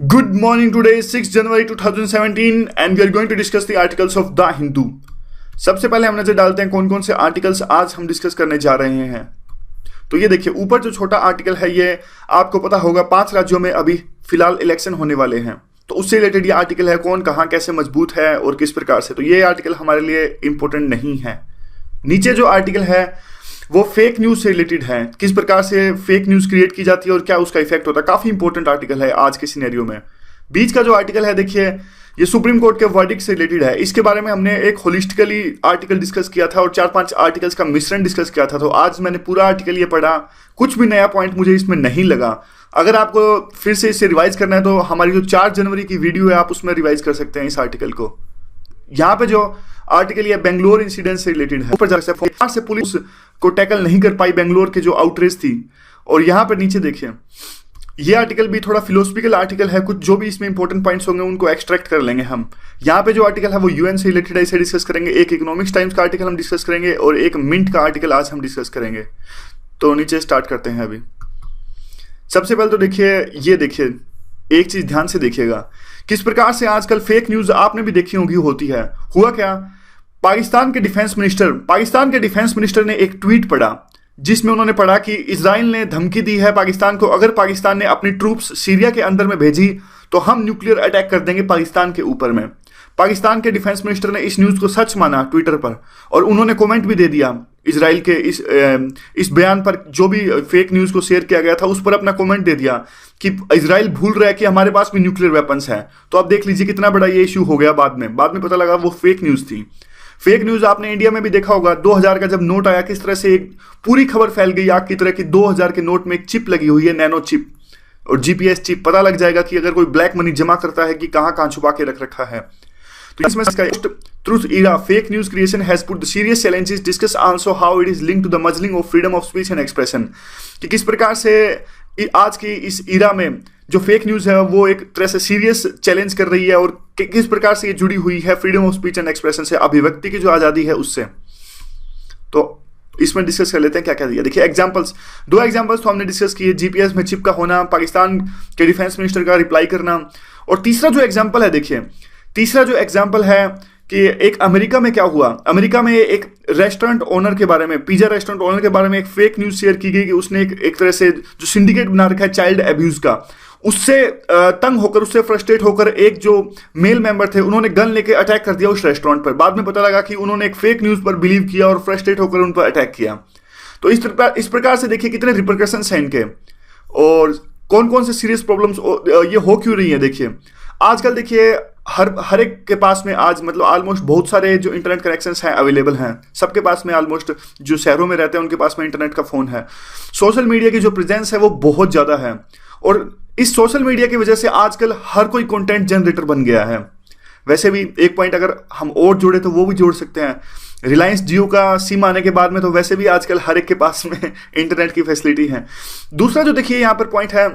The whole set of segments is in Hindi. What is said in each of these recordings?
Good morning. Today is 6 January 2017 and we are going to discuss the articles of The Hindu. सबसे पहले हम नजर डालते हैं कौन कौन से आर्टिकल्स आज हम डिस्कस करने जा रहे हैं। तो ये देखिए ऊपर जो छोटा आर्टिकल है ये आपको पता होगा 5 राज्यों में अभी फिलहाल इलेक्शन होने वाले हैं, तो उससे रिलेटेड ये आर्टिकल है कौन कहाँ कैसे मजबूत है और किस प्रकार से। तो ये आर्टिकल हमारे लिए इंपॉर्टेंट नहीं है। नीचे जो आर्टिकल है वो फेक न्यूज से रिलेटेड है, किस प्रकार से फेक न्यूज क्रिएट की जाती है और क्या उसका इफेक्ट होता है। काफी इंपॉर्टेंट आर्टिकल है आज के सिनेरियो में। बीच का जो आर्टिकल है देखिए ये सुप्रीम कोर्ट के वर्डिक्ट से रिलेटेड है। इसके बारे में हमने एक होलिस्टिकली आर्टिकल डिस्कस किया था और 4-5 आर्टिकल्स का मिश्रण डिस्कस किया था। तो आज मैंने पूरा आर्टिकल ये पढ़ा, कुछ भी नया पॉइंट मुझे इसमें नहीं लगा। अगर आपको फिर से इसे रिवाइज करना है तो हमारी जो 4 जनवरी की वीडियो है आप उसमें रिवाइज कर सकते हैं इस आर्टिकल को। यहाँ पे जो आर्टिकल ये बेंगलोर इंसिडेंट से रिलेटेड है। ऊपर जाकर से पुलिस को टैकल नहीं कर पाई बेंगलोर के जो आउटरेज थी। और यहाँ पर नीचे देखिए ये आर्टिकल भी थोड़ा फिलोसफिकल आर्टिकल है, कुछ जो भी इसमें इंपॉर्टेंट पॉइंट्स होंगे उनको एक्सट्रैक्ट कर लेंगे हम। यहाँ पे जो आर्टिकल है वो यूएन से रिलेटेड है, इसे डिस्कस करेंगे। एक इकोनॉमिक्स टाइम्स का आर्टिकल हम डिस्कस करेंगे और एक मिंट का आर्टिकल आज हम डिस्कस करेंगे। तो नीचे स्टार्ट करते हैं। अभी सबसे पहले तो देखिए एक चीज ध्यान से देखिएगा किस प्रकार से आजकल फेक न्यूज आपने भी देखी होगी होती है। हुआ क्या, पाकिस्तान के डिफेंस मिनिस्टर ने एक ट्वीट पढ़ा जिसमें उन्होंने पढ़ा कि इजराइल ने धमकी दी है पाकिस्तान को, अगर पाकिस्तान ने अपनी ट्रूप्स सीरिया के अंदर में भेजी तो हम न्यूक्लियर अटैक कर देंगे पाकिस्तान के ऊपर में। पाकिस्तान के डिफेंस मिनिस्टर ने इस न्यूज को सच माना ट्विटर पर और उन्होंने कमेंट भी दे दिया इजराइल के इस बयान पर। जो भी फेक न्यूज को शेयर किया गया था उस पर अपना कमेंट दे दिया कि इजराइल भूल रहा है कि हमारे पास भी न्यूक्लियर वेपन्स हैं। तो आप देख लीजिए कितना बड़ा ये इश्यू हो गया। बाद में पता लगा वो फेक न्यूज थी। फेक न्यूज आपने इंडिया में भी देखा होगा। 2000 का जब नोट आया किस तरह से एक पूरी खबर फैल गई आग की तरह कि 2000 के नोट में एक चिप लगी हुई है, नैनो चिप और जीपीएस चिप। पता लग जाएगा कि अगर कोई ब्लैक मनी जमा करता है कि कहां कहां छुपा के रख रखा है। तो इसमें truth era fake news creation has put the serious challenges, discuss also how it is linked to the muzzling of freedom of speech and expression. कि किस प्रकार से आज की इस इरा में जो फेक न्यूज है वो एक तरह से सीरियस चैलेंज कर रही है और किस प्रकार से ये जुड़ी हुई है freedom of speech and expression से, अभिव्यक्ति की जो आजादी है उससे। तो इसमें डिस्कस कर लेते हैं क्या क्या दिया। देखिए एग्जांपल्स, 2 एग्जांपल्स तो हमने डिस्कस किए, जीपीएस में चिप का होना, पाकिस्तान के डिफेंस मिनिस्टर का रिप्लाई करना। और तीसरा जो एग्जांपल है देखिए, तीसरा जो एग्जांपल है कि एक अमेरिका में क्या हुआ। अमेरिका में एक रेस्टोरेंट ओनर के बारे में, पिज्जा रेस्टोरेंट ओनर के बारे में एक फेक न्यूज शेयर की गई कि उसने एक तरह से जो सिंडिकेट बना रखा है चाइल्ड अब्यूज का, उससे तंग होकर, उससे फ्रस्ट्रेट होकर एक जो मेल मेंबर थे उन्होंने गन लेके अटैक कर दिया उस रेस्टोरेंट पर। बाद में पता लगा कि उन्होंने एक फेक न्यूज पर बिलीव किया और फ्रस्ट्रेट होकर उन पर अटैक किया। तो इस प्रकार से देखिए कितने रिपरकशंस हैं इनके और कौन कौन से सीरियस प्रॉब्लम्स ये हो क्यों रही है। देखिए आजकल देखिए हर एक के पास में आज मतलब ऑलमोस्ट बहुत सारे जो इंटरनेट कनेक्शंस हैं अवेलेबल हैं। सबके पास में ऑलमोस्ट जो शहरों में रहते हैं उनके पास में इंटरनेट का फोन है। सोशल मीडिया की जो प्रेजेंस है वो बहुत ज़्यादा है और इस सोशल मीडिया की वजह से आजकल हर कोई कंटेंट जनरेटर बन गया है। वैसे भी एक पॉइंट अगर हम और जोड़े तो वो भी जोड़ सकते हैं, रिलायंस जियो का सिम आने के बाद में तो वैसे भी आजकल हर एक के पास में इंटरनेट की फैसिलिटी है। दूसरा जो देखिए यहाँ पर पॉइंट है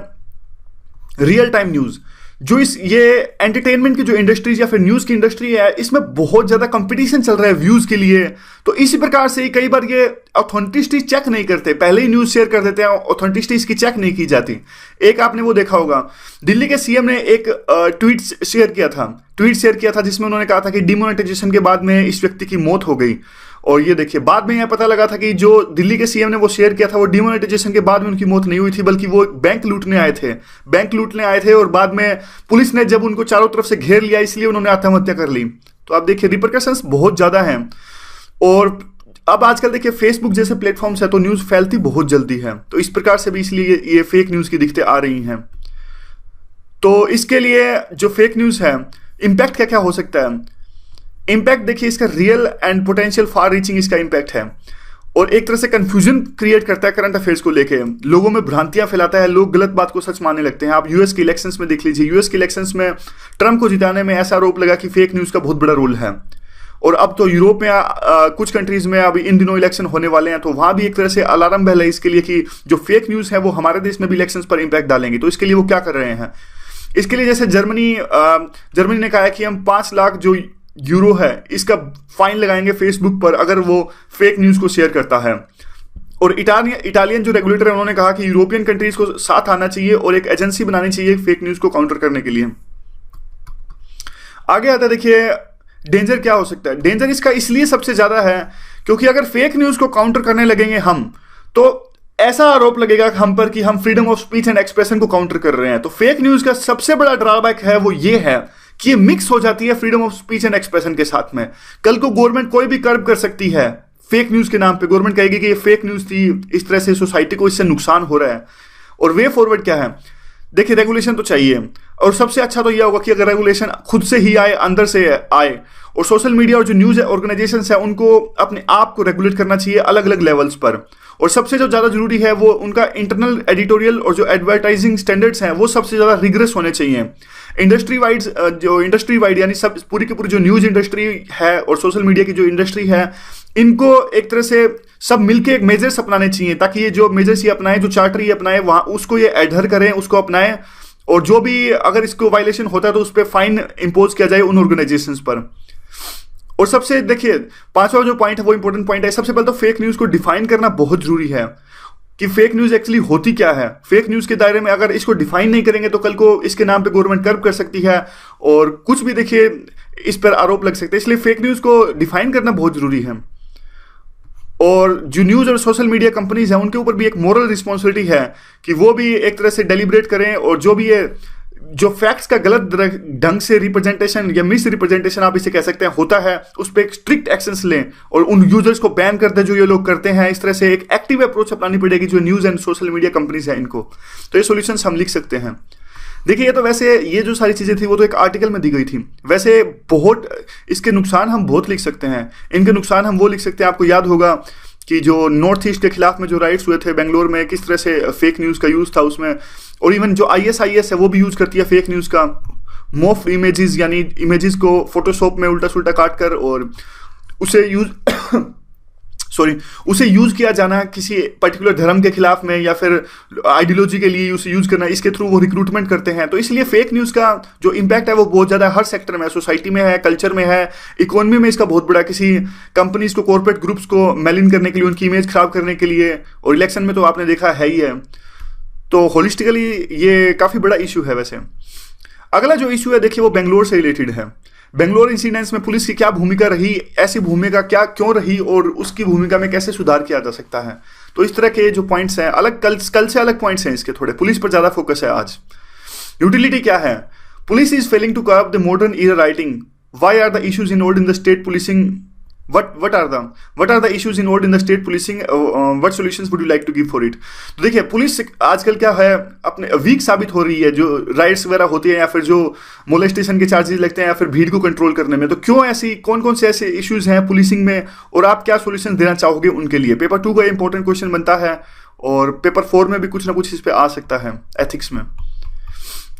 रियल टाइम न्यूज़। जो ये एंटरटेनमेंट की जो इंडस्ट्रीज या फिर न्यूज की इंडस्ट्री है इसमें बहुत ज्यादा कंपटीशन चल रहा है व्यूज के लिए। तो इसी प्रकार से कई बार ये ऑथेंटिसिटी चेक नहीं करते, पहले ही न्यूज शेयर कर देते हैं, ऑथेंटिसिटी इसकी चेक नहीं की जाती। एक आपने वो देखा होगा, दिल्ली के सीएम ने एक ट्वीट शेयर किया था जिसमें उन्होंने कहा था कि डिमोनेटाइजेशन के बाद में इस व्यक्ति की मौत हो गई। और ये देखिए बाद में यह पता लगा था कि जो दिल्ली के सीएम ने वो शेयर किया था वो डिमोनेटाइजेशन के बाद में उनकी मौत नहीं हुई थी, बल्कि वो बैंक लूटने आए थे और बाद में पुलिस ने जब उनको चारों तरफ से घेर लिया इसलिए उन्होंने आत्महत्या कर ली। तो आप देखिए रिपरकशंस बहुत ज्यादा हैं। और अब आजकल देखिए फेसबुक जैसे प्लेटफॉर्म्स है तो न्यूज फैलती बहुत जल्दी है, तो इस प्रकार से भी इसलिए ये फेक न्यूज की दिक्कतें आ रही हैं। तो इसके लिए जो फेक न्यूज है इंपैक्ट क्या क्या हो सकता है। इंपैक्ट देखिए इसका real and potential far reaching इसका इंपैक्ट है और एक तरह से कंफ्यूजन क्रिएट करता है करंट अफेयर्स को लेके, लोगों में भ्रांतियां फैलाता है, लोग गलत बात को सच मानने लगते हैं। आप यूएस के इलेक्शंस में देख लीजिए, यूएस के इलेक्शंस में ट्रंप को जिताने में ऐसा आरोप लगा कि फेक न्यूज का बहुत बड़ा रोल है। और अब तो यूरोप में कुछ कंट्रीज में अभी इन दिनों इलेक्शन होने वाले हैं तो वहां भी एक तरह से अलार्म बेल है इसके लिए कि जो फेक न्यूज है वो हमारे देश में भी इलेक्शंस पर इंपैक्ट डालेंगे। तो इसके लिए वो क्या कर रहे हैं, इसके लिए जैसे जर्मनी ने कहा है कि हम 5 लाख जो यूरो है इसका फाइन लगाएंगे फेसबुक पर अगर वो फेक न्यूज को शेयर करता है। और इटालियन जो रेगुलेटर है उन्होंने कहा कि यूरोपियन कंट्रीज को साथ आना चाहिए और एक एजेंसी बनानी चाहिए फेक न्यूज को काउंटर करने के लिए। आगे आता है, देखिए डेंजर क्या हो सकता है। डेंजर इसका इसलिए सबसे ज्यादा है क्योंकि अगर फेक न्यूज को काउंटर करने लगेंगे हम, तो ऐसा आरोप लगेगा हम पर कि हम freedom of speech and expression को काउंटर कर रहे हैं। तो फेक न्यूज का सबसे बड़ा ड्रॉबैक है वो ये है कि ये मिक्स हो जाती है freedom of speech and expression के साथ में। कल को गवर्नमेंट कोई भी कर्ब कर सकती है फेक न्यूज के नाम पे। गवर्नमेंट कहेगी कि ये फेक न्यूज थी, इस तरह से सोसाइटी को इससे नुकसान हो रहा है। और वे फॉरवर्ड क्या है, देखिए रेगुलेशन तो चाहिए, और सबसे अच्छा तो यह होगा कि अगर रेगुलेशन खुद से ही आए, अंदर से आए, और सोशल मीडिया और जो न्यूज ऑर्गेनाइजेशन है उनको अपने आप को रेगुलेट करना चाहिए अलग अलग लेवल्स पर। और सबसे जो ज्यादा जरूरी है वो उनका इंटरनल एडिटोरियल और जो एडवर्टाइजिंग स्टैंडर्ड्स हैं वो सबसे ज्यादा रिगरस होने चाहिए। इंडस्ट्री वाइड यानी सब पूरी की पूरी जो न्यूज इंडस्ट्री है और सोशल मीडिया की जो इंडस्ट्री है, इनको एक तरह से सब मिलके एक मेजर्स अपनाने चाहिए, ताकि ये जो मेजर्स ये अपनाए, जो चार्टर ये अपनाए, वहां उसको ये एडहर करें, उसको अपनाएं, और जो भी अगर इसको वायलेशन होता है तो उस पर फाइन इंपोज किया जाए उन ऑर्गेनाइजेशंस पर। और सबसे देखिए पांचवा जो पॉइंट है वो इंपॉर्टेंट पॉइंट है। सबसे पहले तो फेक न्यूज को डिफाइन करना बहुत जरूरी है कि फेक न्यूज एक्चुअली होती क्या है। फेक न्यूज के दायरे में अगर इसको डिफाइन नहीं करेंगे तो कल को इसके नाम पे गवर्नमेंट कर्ब कर सकती है और कुछ भी देखिए इस पर आरोप लग सकते हैं। इसलिए फेक न्यूज को डिफाइन करना बहुत जरूरी है। और जो न्यूज और सोशल मीडिया कंपनीज हैं उनके ऊपर भी एक मोरल रिस्पॉन्सिबिलिटी है कि वो भी एक तरह से डेलिब्रेट करें, और जो भी ये जो फैक्ट्स का गलत ढंग से रिप्रेजेंटेशन या मिस रिप्रेजेंटेशन आप इसे कह सकते हैं होता है, उस पर एक स्ट्रिक्ट एक्शंस लें और उन यूजर्स को बैन कर दें जो ये लोग करते हैं। इस तरह से एक एक्टिव अप्रोच अपनानी पड़ेगी जो news and social media companies हैं इनको। तो ये सॉल्यूशंस हम लिख सकते हैं। देखिए ये तो वैसे ये जो सारी चीजें थी वो तो एक आर्टिकल में दी गई थी। वैसे बहुत इसके नुकसान हम बहुत लिख सकते हैं। इनके नुकसान हम वो लिख सकते हैं, आपको याद होगा कि जो नॉर्थ ईस्ट के खिलाफ में जो राइट्स हुए थे बेंगलोर में, किस तरह से फेक न्यूज का यूज था उसमें। और इवन जो ISIS है वो भी यूज करती है फेक न्यूज का, मोफ इमेजेस यानी इमेजेस को फोटोशॉप में उल्टा सुल्टा काट कर और उसे यूज किया जाना किसी पर्टिकुलर धर्म के खिलाफ में या फिर आइडियोलॉजी के लिए उसे यूज करना, इसके थ्रू वो रिक्रूटमेंट करते हैं। तो इसलिए फेक न्यूज का जो इम्पैक्ट है वो बहुत ज्यादा हर सेक्टर में, सोसाइटी में है, कल्चर में है, इकोनॉमी में इसका बहुत बड़ा, किसी कंपनीज को, कॉर्पोरेट ग्रुप्स को मेलिन करने के लिए, उनकी इमेज खराब करने के लिए, और इलेक्शन में तो आपने देखा है ही है। तो होलिस्टिकली ये काफी बड़ा इशू है। वैसे अगला जो इशू है देखिए वो बेंगलोर से रिलेटेड है। बेंगलोर इंसिडेंट्स में पुलिस की क्या भूमिका रही, ऐसी भूमिका क्या क्यों रही, और उसकी भूमिका में कैसे सुधार किया जा सकता है। तो इस तरह के जो पॉइंट्स हैं, अलग कल से अलग पॉइंट्स हैं इसके, थोड़े पुलिस पर ज्यादा फोकस है आज। यूटिलिटी क्या है, police is failing to curb the modern era writing, why are the issues involved in the state policing, what are the issues involved in the state policing, what solutions would you like to give for it। तो देखिए पुलिस आजकल क्या है, अपने वीक साबित हो रही है जो राइट्स वगैरह होती है या फिर जो मोलेस्टेशन के चार्जेस लगते हैं या फिर भीड़ को कंट्रोल करने में। तो क्यों ऐसी कौन से ऐसे इश्यूज हैं पुलिसिंग में और आप क्या सोल्यूशन देना चाहोगे उनके लिए। पेपर 2 का इंपॉर्टेंट क्वेश्चन बनता है और पेपर 4 में भी कुछ ना कुछ इस पर आ सकता है एथिक्स में।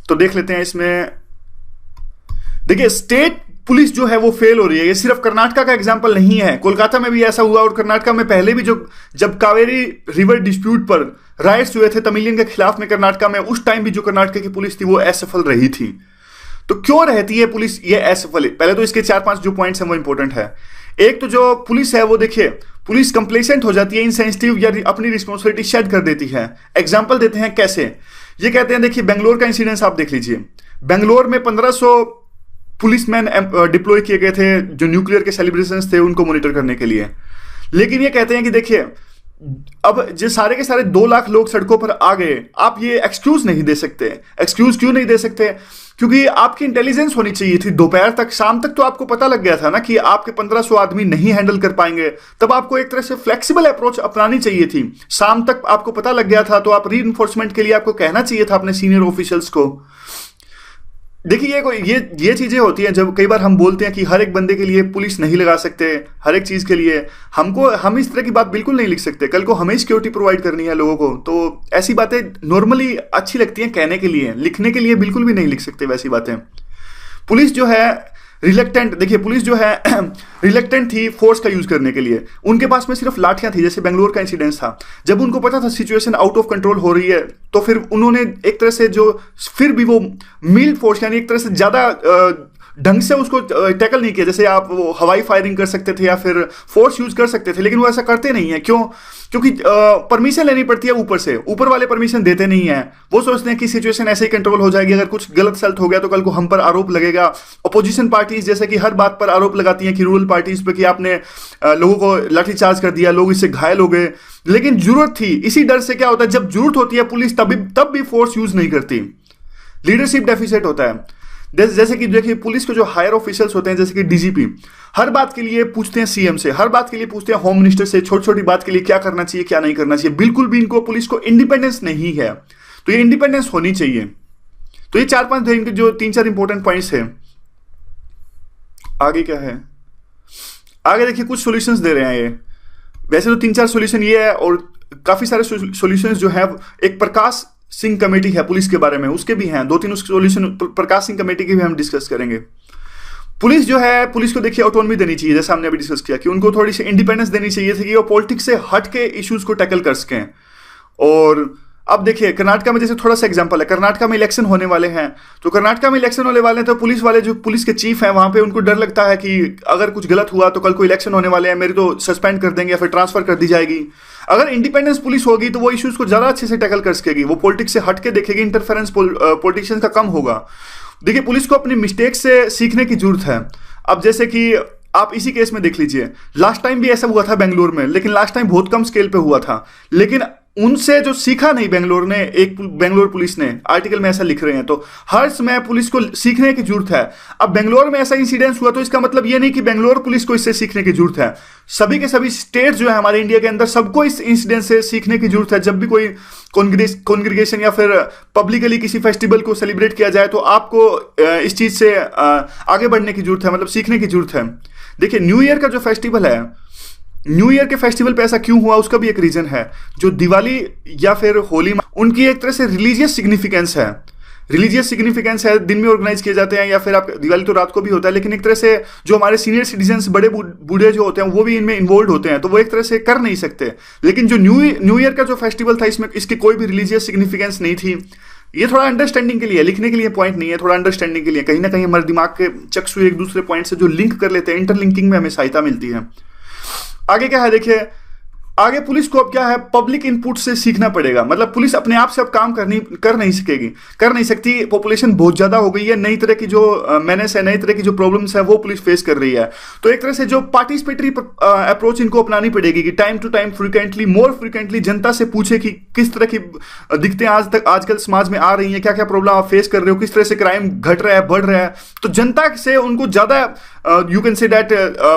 तो देख लेते हैं इसमें। देखिए स्टेट पुलिस जो है वो फेल हो रही है। ये सिर्फ कर्नाटका का एग्जांपल नहीं है, कोलकाता में भी ऐसा हुआ और कर्नाटका में पहले भी जब कावेरी रिवर डिस्प्यूट पर राइट्स हुए थे तमिलियन के खिलाफ में कर्नाटका में, उस टाइम भी जो कर्नाटका की पुलिस थी वो असफल रही थी। तो क्यों रहती है पुलिस ये असफल? पहले तो इसके 4-5 जो पॉइंट्स हैं वो इंपॉर्टेंट है। एक तो जो पुलिस है वो देखिए पुलिस कंप्लेसेंट हो जाती है, इनसेंसिटिव या अपनी रिस्पॉन्सिबिलिटी शेड कर देती है। एग्जाम्पल देते हैं कैसे, ये कहते हैं देखिए बेंगलोर का इंसिडेंस आप देख लीजिए। बेंगलोर में 1500 पुलिसमैन डिप्लॉय किए गए थे जो न्यूक्लियर के सेलिब्रेशंस थे उनको मॉनिटर करने के लिए। लेकिन ये कहते हैं कि देखिए अब जो सारे के सारे 2 लाख लोग सड़कों पर आ गए, आप ये एक्सक्यूज नहीं दे सकते। एक्सक्यूज क्यों नहीं दे सकते? क्योंकि आपकी इंटेलिजेंस होनी चाहिए थी। दोपहर तक, शाम तक तो आपको पता लग गया था ना कि आपके 1500 आदमी नहीं हैंडल कर पाएंगे। तब आपको एक तरह से फ्लेक्सिबल अप्रोच अपनानी चाहिए थी। शाम तक आपको पता लग गया था तो आप री इन्फोर्समेंट के लिए आपको कहना चाहिए था अपने सीनियर ऑफिशियल्स को। देखिए ये चीजें होती हैं जब कई बार हम बोलते हैं कि हर एक बंदे के लिए पुलिस नहीं लगा सकते, हर एक चीज के लिए हम इस तरह की बात बिल्कुल नहीं लिख सकते। कल को हमें सिक्योरिटी प्रोवाइड करनी है लोगों को, तो ऐसी बातें नॉर्मली अच्छी लगती हैं कहने के लिए, लिखने के लिए बिल्कुल भी नहीं लिख सकते वैसी बातें। पुलिस जो है रिलेक्टेंट, देखिए पुलिस जो है रिलेक्टेंट थी फोर्स का यूज करने के लिए। उनके पास में सिर्फ लाठियां थी, जैसे बेंगलोर का इंसिडेंस था। जब उनको पता था सिचुएशन आउट ऑफ कंट्रोल हो रही है तो फिर उन्होंने एक तरह से जो फिर भी वो मिल्ड फोर्स यानी एक तरह से ज्यादा ढंग से उसको टैकल नहीं किया। जैसे आप वो हवाई फायरिंग कर सकते थे या फिर फोर्स यूज कर सकते थे, लेकिन वो ऐसा करते नहीं है। क्यों? क्योंकि परमिशन लेनी पड़ती है ऊपर से, ऊपर वाले परमिशन देते नहीं है। वो सोचते हैं कि सिचुएशन ऐसे ही कंट्रोल हो जाएगी, अगर कुछ गलत सलत हो गया तो कल को हम पर आरोप लगेगा। अपोजिशन पार्टीज जैसे कि हर बात पर आरोप लगाती हैं कि रूरल पार्टीज पे कि आपने लोगों को लाठीचार्ज कर दिया, लोग इससे घायल हो गए। लेकिन जरूरत थी, इसी डर से क्या होता है, जब जरूरत होती है पुलिस तब भी फोर्स यूज नहीं करती। लीडरशिप डेफिसिट होता है। जैसे कि देखिए पुलिस के जो हायर ऑफिशियल्स होते हैं, जैसे कि डीजीपी, हर बात के लिए पूछते हैं सीएम से, हर बात के लिए पूछते हैं होम मिनिस्टर से, छोटी छोटी बात के लिए क्या करना चाहिए क्या नहीं करना चाहिए। बिल्कुल भी इनको पुलिस को इंडिपेंडेंस नहीं है, तो ये इंडिपेंडेंस होनी चाहिए। तो ये 4-5 इनके जो 3-4 इंपॉर्टेंट पॉइंट्स हैं। आगे क्या है, आगे देखिए कुछ सॉल्यूशंस दे रहे हैं ये। वैसे तो 3-4 सॉल्यूशन ये है, और काफी सारे सॉल्यूशंस जो है, एक प्रकाश सिंह कमेटी है पुलिस के बारे में, उसके भी हैं 2-3 उसके सॉल्यूशन। प्रकाश सिंह कमेटी के भी हम डिस्कस करेंगे। पुलिस जो है, पुलिस को देखिए ऑटोनॉमी देनी चाहिए, जैसे हमने अभी डिस्कस किया कि उनको थोड़ी सी इंडिपेंडेंस देनी चाहिए थी कि वो पॉलिटिक्स से हट के इश्यूज को टैकल कर सकें। और अब देखिए कर्नाटका में जैसे थोड़ा सा एग्जांपल है, कर्नाटका में इलेक्शन होने वाले हैं, तो कर्नाटका में इलेक्शन होने वाले हैं तो पुलिस वाले जो पुलिस के चीफ हैं वहां पे उनको डर लगता है कि अगर कुछ गलत हुआ तो कल को इलेक्शन होने वाले हैं, मेरी तो सस्पेंड कर देंगे या फिर ट्रांसफर कर दी जाएगी। अगर इंडिपेंडेंस पुलिस होगी तो वो इश्यूज को ज्यादा अच्छे से टैकल कर सकेगी, वो पॉलिटिक्स से हट के देखेगी, इंटरफेरेंस पॉलिटिशियंस का कम होगा। देखिए पुलिस को अपनी मिस्टेक से सीखने की जरूरत है। अब जैसे कि आप इसी केस में देख लीजिए, लास्ट टाइम भी ऐसा हुआ था बेंगलोर में, लेकिन लास्ट टाइम बहुत कम स्केल पे हुआ था, लेकिन उनसे जो सीखा नहीं बेंगलोर पुलिस ने, आर्टिकल में ऐसा लिख रहे हैं। तो हर समय पुलिस को सीखने की जरूरत है। अब बेंगलोर में ऐसा इंसिडेंस हुआ तो इसका मतलब ये नहीं कि बेंगलोर पुलिस को इससे सीखने की जरूरत है। सभी के सभी स्टेट जो है हमारे इंडिया के अंदर, सबको इस इंसिडेंट से सीखने की जरूरत है। जब भी कोई कॉन्ग्रीगेशन या फिर पब्लिकली किसी फेस्टिवल को सेलिब्रेट किया जाए तो आपको इस चीज से आगे बढ़ने की जरूरत है, मतलब सीखने की जरूरत है। देखिए न्यू ईयर का जो फेस्टिवल है, न्यू ईयर के फेस्टिवल पे ऐसा क्यों हुआ, उसका भी एक रीजन है। जो दिवाली या फिर होली, उनकी एक तरह से रिलीजियस सिग्निफिकेंस है। रिलीजियस सिग्निफिकेंस है, दिन में ऑर्गेनाइज किए जाते हैं, या फिर आप दिवाली तो रात को भी होता है, लेकिन एक तरह से जो हमारे सीनियर सिटीजन्स, बड़े बूढ़े जो होते हैं, वो भी इनमें इन्वॉल्व होते हैं, तो वो एक तरह से कर नहीं सकते। लेकिन जो न्यू ईयर का जो फेस्टिवल था, इसमें इसकी कोई भी रिलीजियस सिग्निफिकेंस नहीं थी। ये थोड़ा अंडरस्टैंडिंग के लिए, लिखने के लिए पॉइंट नहीं है, थोड़ा अंडरस्टैंडिंग के लिए। कहीं ना कहीं हमारे दिमाग के चक्षु एक दूसरे पॉइंट से जो लिंक कर लेते हैं, इंटरलिंकिंग में हमें सहायता मिलती है। आगे क्या है, देखिए आगे पुलिस को अब क्या है, पब्लिक इनपुट से सीखना पड़ेगा। मतलब पुलिस अपने आप से अब काम कर नहीं सकती। पॉपुलेशन बहुत ज्यादा हो गई है, नई तरह की जो मैनेस है, नई तरह की जो प्रॉब्लम्स है वो पुलिस फेस कर रही है। तो एक तरह से जो पार्टिसिपेटरी अप्रोच इनको अपनानी पड़ेगी कि time to time more frequently जनता से पूछे कि किस तरह की दिक्कतें आजकल समाज में आ रही हैं, क्या क्या प्रॉब्लम आप फेस कर रहे हो, किस तरह से क्राइम घट रहा है, बढ़ रहा है। तो जनता से उनको ज्यादा you can say that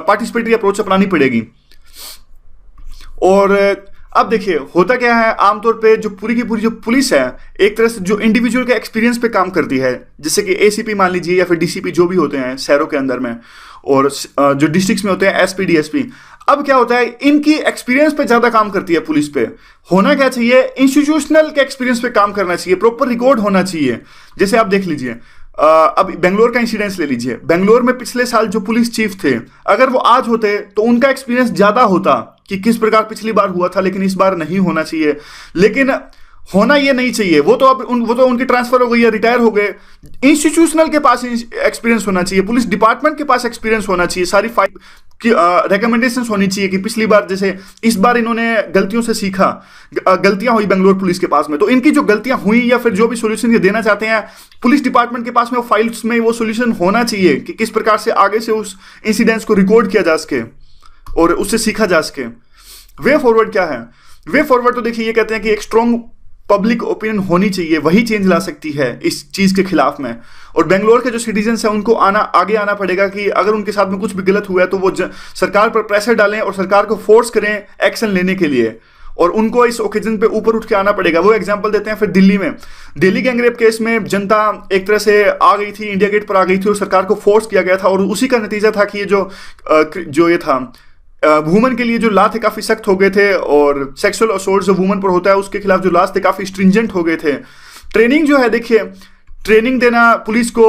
participatory approach अपनानी पड़ेगी। और अब देखिए होता क्या है, आमतौर पे जो पूरी की पूरी जो पुलिस है, एक तरह से जो इंडिविजुअल के एक्सपीरियंस पे काम करती है, जैसे कि एसीपी मान लीजिए या फिर डीसीपी जो भी होते हैं शहरों के अंदर में, और जो डिस्ट्रिक्ट्स में होते हैं एसपी डीएसपी। अब क्या होता है, इनकी एक्सपीरियंस पे ज्यादा काम करती है पुलिस पे। होना क्या चाहिए, इंस्टीट्यूशनल के एक्सपीरियंस पे काम करना चाहिए, प्रॉपर रिकॉर्ड होना चाहिए। जैसे आप देख लीजिए, अब बेंगलोर का इंसिडेंस ले लीजिए। बेंगलोर में पिछले साल जो पुलिस चीफ थे, अगर वो आज होते तो उनका एक्सपीरियंस ज्यादा होता कि किस प्रकार पिछली बार हुआ था, लेकिन इस बार नहीं होना चाहिए। लेकिन होना ये नहीं चाहिए, वो तो उनकी ट्रांसफर हो गई है, रिटायर हो गए। इंस्टीट्यूशनल के पास एक्सपीरियंस होना चाहिए, पुलिस डिपार्टमेंट के पास एक्सपीरियंस होना चाहिए, सारी फाइल की रिकमेंडेशन होनी चाहिए कि पिछली बार जैसे इस बार इन्होंने गलतियों से सीखा, गलतियां हुई बेंगलोर पुलिस के पास में, तो इनकी जो गलतियां हुई या फिर जो भी सोल्यूशन ये देना चाहते हैं, पुलिस डिपार्टमेंट के पास में वो फाइल्स में वो सोल्यूशन होना चाहिए कि किस प्रकार से आगे से उस इंसिडेंट्स को रिकॉर्ड किया जा सके और उससे सीखा जा सके। वे फॉरवर्ड क्या है, वे फॉरवर्ड तो देखिए ये कहते हैं कि एक स्ट्रॉन्ग पब्लिक ओपिनियन होनी चाहिए, वही चेंज ला सकती है इस चीज के खिलाफ में। और बेंगलोर के जो सिटीजन्स हैं उनको आगे आना पड़ेगा कि अगर उनके साथ में कुछ भी गलत हुआ है तो वो सरकार पर प्रेशर डालें और सरकार को फोर्स करें एक्शन लेने के लिए, और उनको इस ओकेजन पे ऊपर उठ के आना पड़ेगा। वो एग्जांपल देते हैं फिर दिल्ली में, दिल्ली गैंगरेप केस में जनता एक तरह से आ गई थी, इंडिया गेट पर आ गई थी और सरकार को फोर्स किया गया था, और उसी का नतीजा था कि ये जो ये था वुमन के लिए जो लॉ थे काफी सख्त हो गए थे, और सेक्सुअल असॉल्ट जो वुमन पर होता है उसके खिलाफ जो लॉज थे काफी स्ट्रिंजेंट हो गए थे। ट्रेनिंग जो है, देखिए ट्रेनिंग देना पुलिस को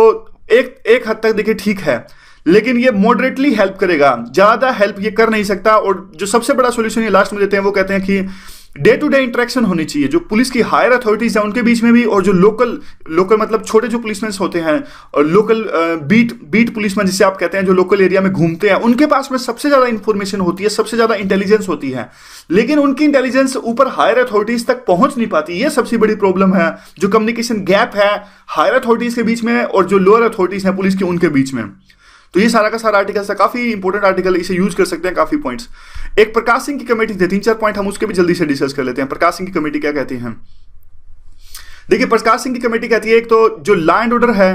एक हद तक देखिए ठीक है, लेकिन ये मॉडरेटली हेल्प करेगा, ज्यादा हेल्प ये कर नहीं सकता। और जो सबसे बड़ा सोल्यूशन ये लास्ट में देते हैं वो कहते हैं कि डे टू डे इंटरेक्शन होनी चाहिए जो पुलिस की हायर अथॉरिटीज है उनके बीच में भी, और जो लोकल लोकल मतलब छोटे जो पुलिसमैन होते हैं और लोकल बीट पुलिसमैन जिसे आप कहते हैं, जो लोकल एरिया में घूमते हैं, उनके पास में सबसे ज़्यादा इंफॉर्मेशन होती है, सबसे ज़्यादा इंटेलिजेंस होती है, लेकिन उनकी इंटेलिजेंस ऊपर हायर अथॉरिटीज तक पहुंच नहीं पाती। ये सबसे बड़ी प्रॉब्लम है, जो कम्युनिकेशन गैप है हायर अथॉरिटीज के बीच में और जो लोअर अथॉरिटीज हैं पुलिस के, उनके बीच में। तो ये सारा का सारा आर्टिकल है, काफी इंपॉर्टेंट आर्टिकल, इसे यूज कर सकते हैं काफी पॉइंट्स। एक प्रकाश सिंह की कमेटी थे, 3-4 पॉइंट हम उसके भी जल्दी से डिस्कस कर लेते हैं। प्रकाश सिंह की कमेटी क्या कहती है? देखिए, प्रकाश सिंह की कमेटी कहती है एक तो जो लॉ एंड ऑर्डर है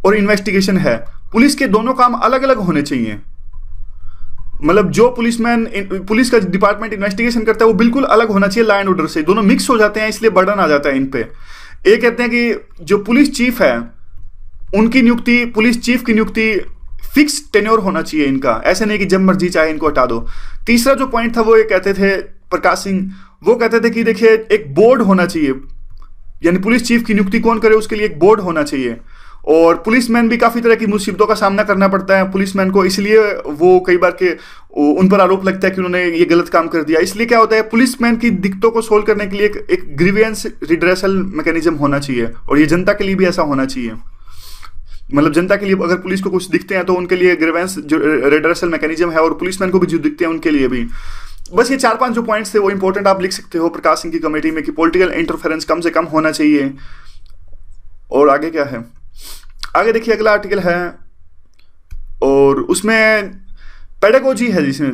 और इन्वेस्टिगेशन है, पुलिस के दोनों काम अलग अलग होने चाहिए। मतलब जो पुलिस का डिपार्टमेंट इन्वेस्टिगेशन करता है वो बिल्कुल अलग होना चाहिए लॉ एंड ऑर्डर से। दोनों मिक्स हो जाते हैं, इसलिए बर्डन आ जाता है इन पे। एक कहते हैं कि जो पुलिस चीफ है उनकी नियुक्ति, पुलिस चीफ की नियुक्ति फिक्स टेन्योर होना चाहिए इनका, ऐसे नहीं कि जब मर्जी चाहे इनको हटा दो। तीसरा जो पॉइंट था वो ये कहते थे प्रकाश सिंह, वो कहते थे कि देखिए एक बोर्ड होना चाहिए, यानी पुलिस चीफ की नियुक्ति कौन करे उसके लिए एक बोर्ड होना चाहिए। और पुलिसमैन भी काफी तरह की मुसीबतों का सामना करना पड़ता है पुलिसमैन को, इसलिए वो कई बार के उन पर आरोप लगता है कि उन्होंने ये गलत काम कर दिया। इसलिए क्या होता है, पुलिसमैन की दिक्कतों को सोल्व करने के लिए एक ग्रीवेंस रिड्रेसल मैकेनिज्म होना चाहिए, और ये जनता के लिए भी ऐसा होना चाहिए। मतलब जनता के लिए अगर पुलिस को कुछ दिखते हैं तो उनके लिए ग्रीवेंस जो रिड्रेसल मैकेनिज्म है, और पुलिसमैन को भी जो दिखते हैं उनके लिए भी। बस ये 4-5 जो पॉइंट्स थे वो इंपॉर्टेंट आप लिख सकते हो प्रकाश सिंह की कमेटी में, कि पॉलिटिकल इंटरफेरेंस कम से कम होना चाहिए। और आगे क्या है, आगे देखिए अगला आर्टिकल है, और उसमें पेडागोजी है। जिसमें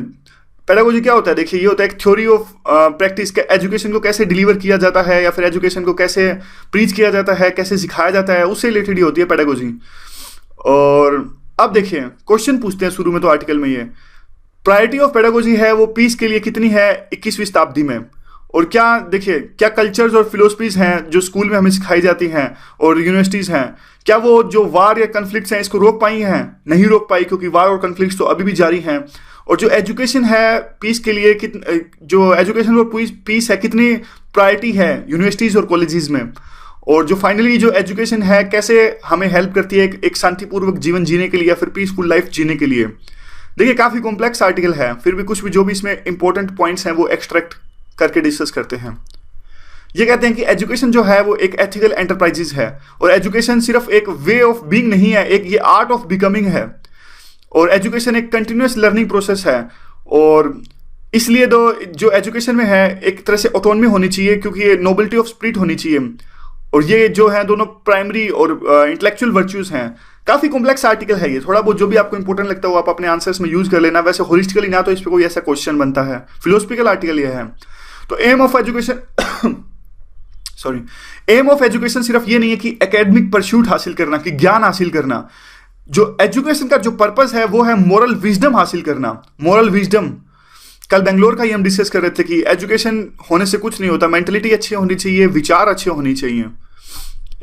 पेडागोजी क्या होता है, देखिए ये होता है एक थ्योरी ऑफ प्रैक्टिस के, एजुकेशन को कैसे डिलीवर किया जाता है या फिर एजुकेशन को कैसे प्रीच किया जाता है, कैसे सिखाया जाता है, उससे रिलेटेड ही होती है पेडागोजी। और अब देखिए क्वेश्चन पूछते हैं शुरू में तो आर्टिकल में, ये प्रायोरिटी ऑफ पेडागोजी है वो पीस के लिए कितनी है 21वीं शताब्दी में, और क्या देखिए क्या कल्चर्स और फिलोसफीज हैं जो स्कूल में हमें सिखाई जाती हैं और यूनिवर्सिटीज़ हैं, क्या वो जो वार या कन्फ्लिक्ट्स हैं इसको रोक पाई हैं? नहीं रोक पाई, क्योंकि वार और कन्फ्लिक्ट्स तो अभी भी जारी हैं। और जो एजुकेशन है पीस के लिए जो एजुकेशन और पीस है कितनी प्रायोरिटी है यूनिवर्सिटीज़ और कॉलेजेस में, और जो फाइनली जो एजुकेशन है कैसे हमें हेल्प करती है एक शांतिपूर्वक जीवन जीने के लिए या फिर पीसफुल लाइफ जीने के लिए। देखिए काफ़ी कॉम्प्लेक्स आर्टिकल है, फिर भी कुछ भी जो भी इसमें इंपॉर्टेंट पॉइंट्स हैं वो एक्सट्रैक्ट करके डिस्कस करते हैं। ये कहते हैं कि एजुकेशन जो है वो एक एथिकल एंटरप्राइजेज है, और एजुकेशन सिर्फ एक वे ऑफ बीइंग नहीं है, एक ये आर्ट ऑफ बिकमिंग है, और एजुकेशन एक कंटिन्यूस लर्निंग प्रोसेस है। और इसलिए जो एजुकेशन में है एक तरह से ऑटोनमी होनी चाहिए, क्योंकि ये नोबिलिटी ऑफ स्पिरिट होनी चाहिए, और ये जो है दोनों प्राइमरी और इंटेलेक्चुअल वर्च्यूज हैं। काफ़ी कॉम्प्लेक्स आर्टिकल है ये, थोड़ा बहुत जो भी आपको इंपॉर्टेंट लगता है वो आप अपने आंसर्स में यूज कर लेना। वैसे होलिस्टिकली ना तो इस पर कोई ऐसा क्वेश्चन बनता है, फिलोसफिकल आर्टिकल ये है। तो aim of education aim of education सिर्फ ये नहीं है कि एकेडमिक परस्यूट हासिल करना, कि ज्ञान हासिल करना। जो एजुकेशन का जो पर्पस है वो है मोरल विजडम हासिल करना, मोरल विजडम। कल बेंगलोर का ही हम डिस्कस कर रहे थे कि एजुकेशन होने से कुछ नहीं होता, मेंटलिटी अच्छी होनी चाहिए, विचार अच्छे होने चाहिए,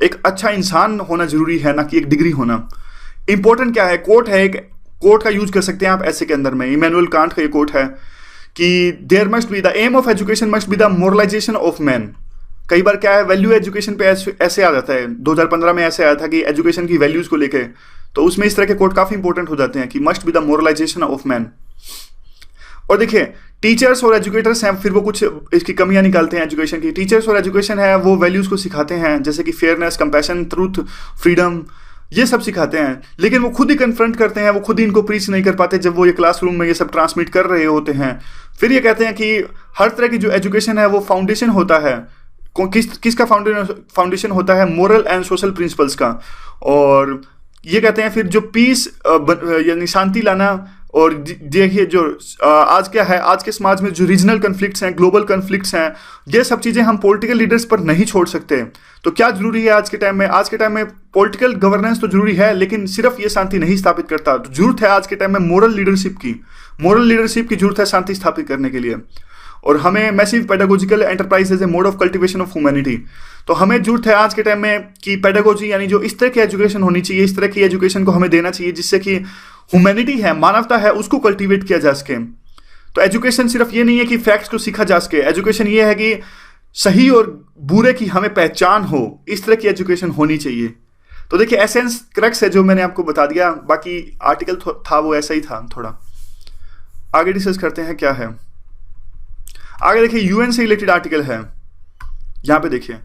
एक अच्छा इंसान होना जरूरी है, ना कि एक डिग्री होना। इंपॉर्टेंट क्या है, कोट है, एक कोट का यूज कर सकते हैं आप ऐसे के अंदर में, इमैनुअल कांट का ये कोट है कि there must be the aim of education must be the moralisation of man. कई बार क्या है वैल्यू एजुकेशन पे ऐसे आ जाता है, 2015 में ऐसे आया था कि एजुकेशन की वैल्यूज को लेके, तो उसमें इस तरह के कोट काफी इंपॉर्टेंट हो जाते हैं कि must be the moralisation of man. और देखिए टीचर्स और एजुकेटर्स हैं, फिर वो कुछ इसकी कमियां निकालते हैं एजुकेशन की। टीचर्स और एजुकेशन है वो वैल्यूज को सिखाते हैं, जैसे कि फेयरनेस, कंपैशन, ट्रूथ, फ्रीडम, ये सब सिखाते हैं, लेकिन वो खुद ही कन्फ्रंट करते हैं, वो खुद ही इनको प्रीच नहीं कर पाते जब वो ये क्लासरूम में ये सब ट्रांसमिट कर रहे होते हैं। फिर ये कहते हैं कि हर तरह की जो एजुकेशन है वो फाउंडेशन होता है, किसका फाउंडेशन होता है, मोरल एंड सोशल प्रिंसिपल्स का। और ये कहते हैं फिर जो पीस यानी शांति लाना, और देखिए जो आज क्या है, आज के समाज में जो रीजनल कन्फ्लिक्ट्स हैं, ग्लोबल कन्फ्लिक्ट्स हैं, ये सब चीज़ें हम पॉलिटिकल लीडर्स पर नहीं छोड़ सकते। तो क्या जरूरी है आज के टाइम में? आज के टाइम में पॉलिटिकल गवर्नेंस तो जरूरी है, लेकिन सिर्फ ये शांति नहीं स्थापित करता। तो जरूरत है आज के टाइम में मोरल लीडरशिप की जरूरत है शांति स्थापित करने के लिए। और हमें massive pedagogical enterprise as a mode of cultivation of humanity. तो हमें जरूरत है आज के टाइम में कि पेडागोजी यानी जो इस तरह की एजुकेशन होनी चाहिए, इस तरह की एजुकेशन को हमें देना चाहिए जिससे कि ह्यूमैनिटी है, मानवता है, उसको कल्टीवेट किया जा सके। तो एजुकेशन सिर्फ ये नहीं है कि फैक्ट्स को सीखा जा सके, एजुकेशन ये है कि सही और बुरे की हमें पहचान हो, इस तरह की एजुकेशन होनी चाहिए। तो देखिए एसेंस क्रक्स है जो मैंने आपको बता दिया, बाकी आर्टिकल था वो ऐसा ही था। थोड़ा आगे डिस्कस करते हैं क्या है। आगे देखिए यूएन से रिलेटेड आर्टिकल है, यहां पे देखिए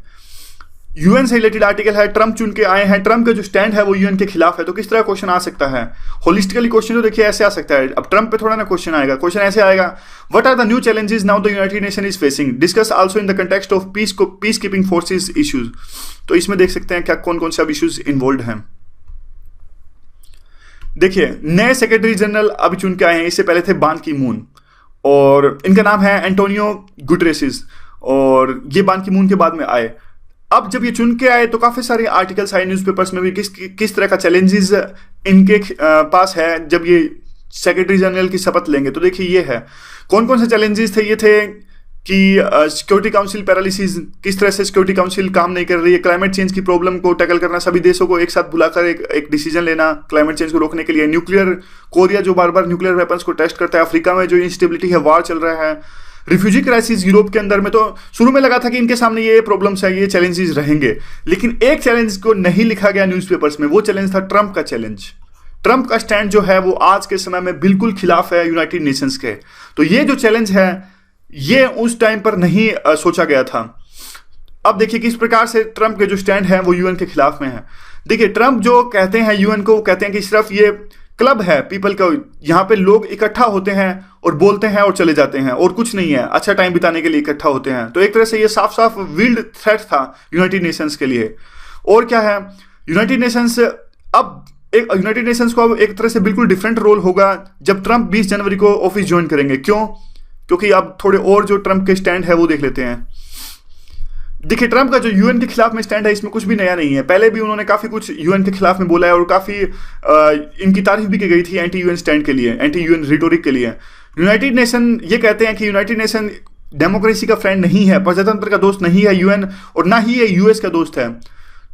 यूएन से रिलेटेड आर्टिकल है, ट्रंप चुन के आए हैं, ट्रंप का जो स्टैंड है वो यूएन के खिलाफ है। तो किस तरह क्वेश्चन आ सकता है, होलिस्टिकली क्वेश्चन तो देखिए ऐसे आ सकता है। अब ट्रंप पे थोड़ा ना क्वेश्चन आएगा, क्वेश्चन ऐसे आएगा, what are the new challenges now the United Nation is facing, discuss also in the context of peace keeping forces issues. तो इसमें देख सकते हैं क्या कौन कौन से अब इश्यूज इन्वॉल्व हैं। देखिए नए सेक्रेटरी जनरल अभी चुन के आए हैं, इससे पहले थे बान की मून और इनका नाम है एंटोनियो गुटरेसिस, और ये बान की मून के बाद में आए। अब जब ये चुन के आए तो काफी सारे आर्टिकल्स आए न्यूज़पेपर्स में भी किस तरह का चैलेंजेस इनके पास है जब ये सेक्रेटरी जनरल की शपथ लेंगे। तो देखिए ये है कौन कौन से चैलेंजेस थे, ये थे कि सिक्योरिटी काउंसिल पैरालिसिस, किस तरह से सिक्योरिटी काउंसिल काम नहीं कर रही है, क्लाइमेट चेंज की प्रॉब्लम को टैकल करना, सभी देशों को एक साथ बुलाकर एक डिसीजन लेना क्लाइमेट चेंज को रोकने के लिए, न्यूक्लियर कोरिया जो बार बार न्यूक्लियर वेपन्स को टेस्ट करता है, अफ्रीका में जो इंस्टेबिलिटी है, वार चल रहा है, रिफ्यूजी क्राइसिस यूरोप के अंदर में। तो शुरू में लगा था कि इनके सामने ये प्रॉब्लम्स है, ये चैलेंजेस रहेंगे, लेकिन एक चैलेंज को नहीं लिखा गया न्यूज़पेपर्स में, वो चैलेंज था ट्रंप का चैलेंज। ट्रंप का स्टैंड जो है वो आज के समय में बिल्कुल खिलाफ है यूनाइटेड नेशंस के। तो ये जो चैलेंज है ये उस टाइम पर नहीं सोचा गया था। अब देखिए किस प्रकार से ट्रंप के जो स्टैंड है वो यूएन के खिलाफ में है। देखिए ट्रंप जो कहते हैं यूएन को, वो कहते हैं कि सिर्फ ये क्लब है पीपल का, यहाँ पे लोग इकट्ठा होते हैं और बोलते हैं और चले जाते हैं और कुछ नहीं है, अच्छा टाइम बिताने के लिए इकट्ठा होते हैं। तो एक तरह से ये साफ साफ विल्ड थ्रेट था यूनाइटेड नेशंस के लिए। और क्या है, यूनाइटेड नेशंस को अब एक तरह से बिल्कुल डिफरेंट रोल होगा जब ट्रंप 20 जनवरी को ऑफिस ज्वाइन करेंगे। क्यों? क्योंकि अब थोड़े और जो ट्रंप के स्टैंड है वो देख लेते हैं। देखिए ट्रंप का जो यूएन के खिलाफ में स्टैंड है इसमें कुछ भी नया नहीं है, पहले भी उन्होंने काफी कुछ यूएन के खिलाफ में बोला है और काफी इनकी तारीफ भी की गई थी एंटी यूएन स्टैंड के लिए, एंटी यूएन रिटोरिक के लिए। यूनाइटेड नेशन ये कहते हैं कि यूनाइटेड नेशन डेमोक्रेसी का फ्रेंड नहीं है, प्रजातंत्र का दोस्त नहीं है यूएन, और ना ही ये यूएस का दोस्त है।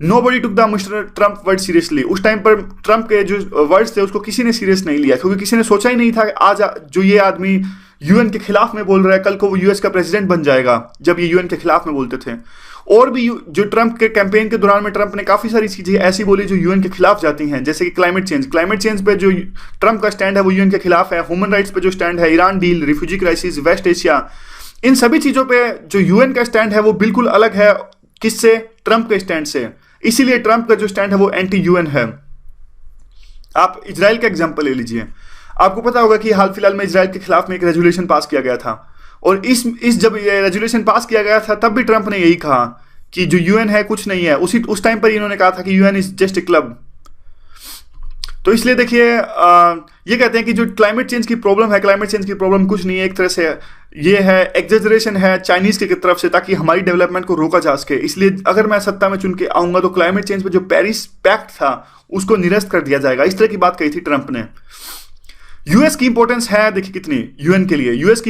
Nobody took the Mr. Trump word seriously. उस टाइम पर ट्रंप के जो वर्ड्स थे उसको किसी ने सीरियस नहीं लिया, क्योंकि किसी ने सोचा ही नहीं था कि आज जो ये आदमी यूएन के खिलाफ में बोल रहा है कल को वो यूएस का प्रेसिडेंट बन जाएगा, जब ये यूएन के खिलाफ में बोलते थे। और भी जो ट्रंप के कैंपेन के दौरान में ट्रंप ने काफी सारी चीजें ऐसी बोली जो यूएन के खिलाफ जाती हैं, जैसे कि क्लाइमेट चेंज पे जो ट्रंप का स्टैंड है वो यूएन के खिलाफ है, ह्यूमन राइट्स पे जो स्टैंड है, Iran deal, refugee crisis, West Asia, इन सभी चीजों पे जो यूएन का स्टैंड है वो बिल्कुल अलग है किससे, ट्रंप के स्टैंड से। इसीलिए ट्रंप का जो स्टैंड है वो एंटी यूएन है। आप इजराइल का एग्जांपल ले लीजिए, आपको पता होगा कि हाल फिलहाल में इजराइल के खिलाफ में एक रेजोल्यूशन पास किया गया था, और इस जब ये रेजोल्यूशन पास किया गया था तब भी ट्रंप ने यही कहा कि जो यूएन है कुछ नहीं है। उस टाइम पर इन्होंने कहा था कि UN is just a club. तो इसलिए देखिए ये कहते हैं कि जो क्लाइमेट चेंज की प्रॉब्लम कुछ नहीं है, एक तरह से ये है एग्जेजरेशन है चाइनीज की तरफ से, ताकि हमारी डेवलपमेंट को रोका जा सके। इसलिए अगर मैं सत्ता में चुन के आऊंगा तो क्लाइमेट चेंज पे जो पेरिस पैक्ट था उसको निरस्त कर दिया जाएगा, इस तरह की बात कही थी ट्रंप ने। यूएस की इंपॉर्टेंस है देखिए कितनी यूएन के लिए, यूएस की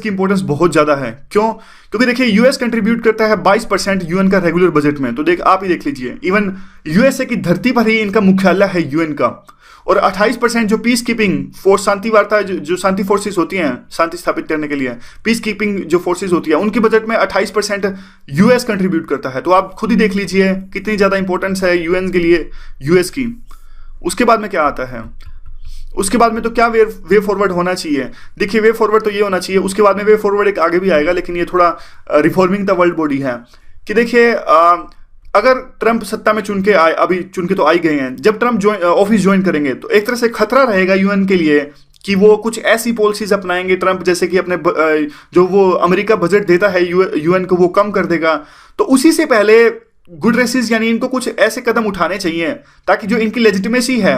इंपॉर्टेंस बहुत ज्यादा है। क्यों? क्योंकि देखिए यूएस कंट्रीब्यूट करता है 22% यूएन का रेगुलर बजट में। तो आप ही देख लीजिए, इवन यूएसए की धरती पर ही इनका मुख्यालय है यूएन का। और 28% जो पीस कीपिंग फोर्स, शांति वार्ता जो शांति फोर्सेस होती हैं शांति स्थापित करने के लिए, पीस कीपिंग जो फोर्सेस होती है उनके बजट में 28% यूएस कंट्रीब्यूट करता है। तो आप खुद ही देख लीजिए कितनी ज्यादा इंपॉर्टेंस है यूएन के लिए यूएस की। उसके बाद में क्या आता है, उसके बाद में तो क्या वे फॉरवर्ड होना चाहिए। देखिए वे फॉरवर्ड तो ये होना चाहिए, उसके बाद में वे फॉरवर्ड एक आगे भी आएगा, लेकिन ये थोड़ा रिफॉर्मिंग द वर्ल्ड बॉडी है कि देखिए अगर ट्रंप सत्ता में चुन के आए, अभी चुन के तो आ ही गए हैं, जब ट्रंप ऑफिस ज्वाइन करेंगे तो एक तरह से खतरा रहेगा यूएन के लिए कि वो कुछ ऐसी पॉलिसीज अपनाएंगे ट्रंप, जैसे कि अपने जो वो अमेरिका बजट देता है यूएन को वो कम कर देगा। तो उसी से पहले गुड रेसिस यानी इनको कुछ ऐसे कदम उठाने चाहिए ताकि जो इनकी लेजिटिमेसी है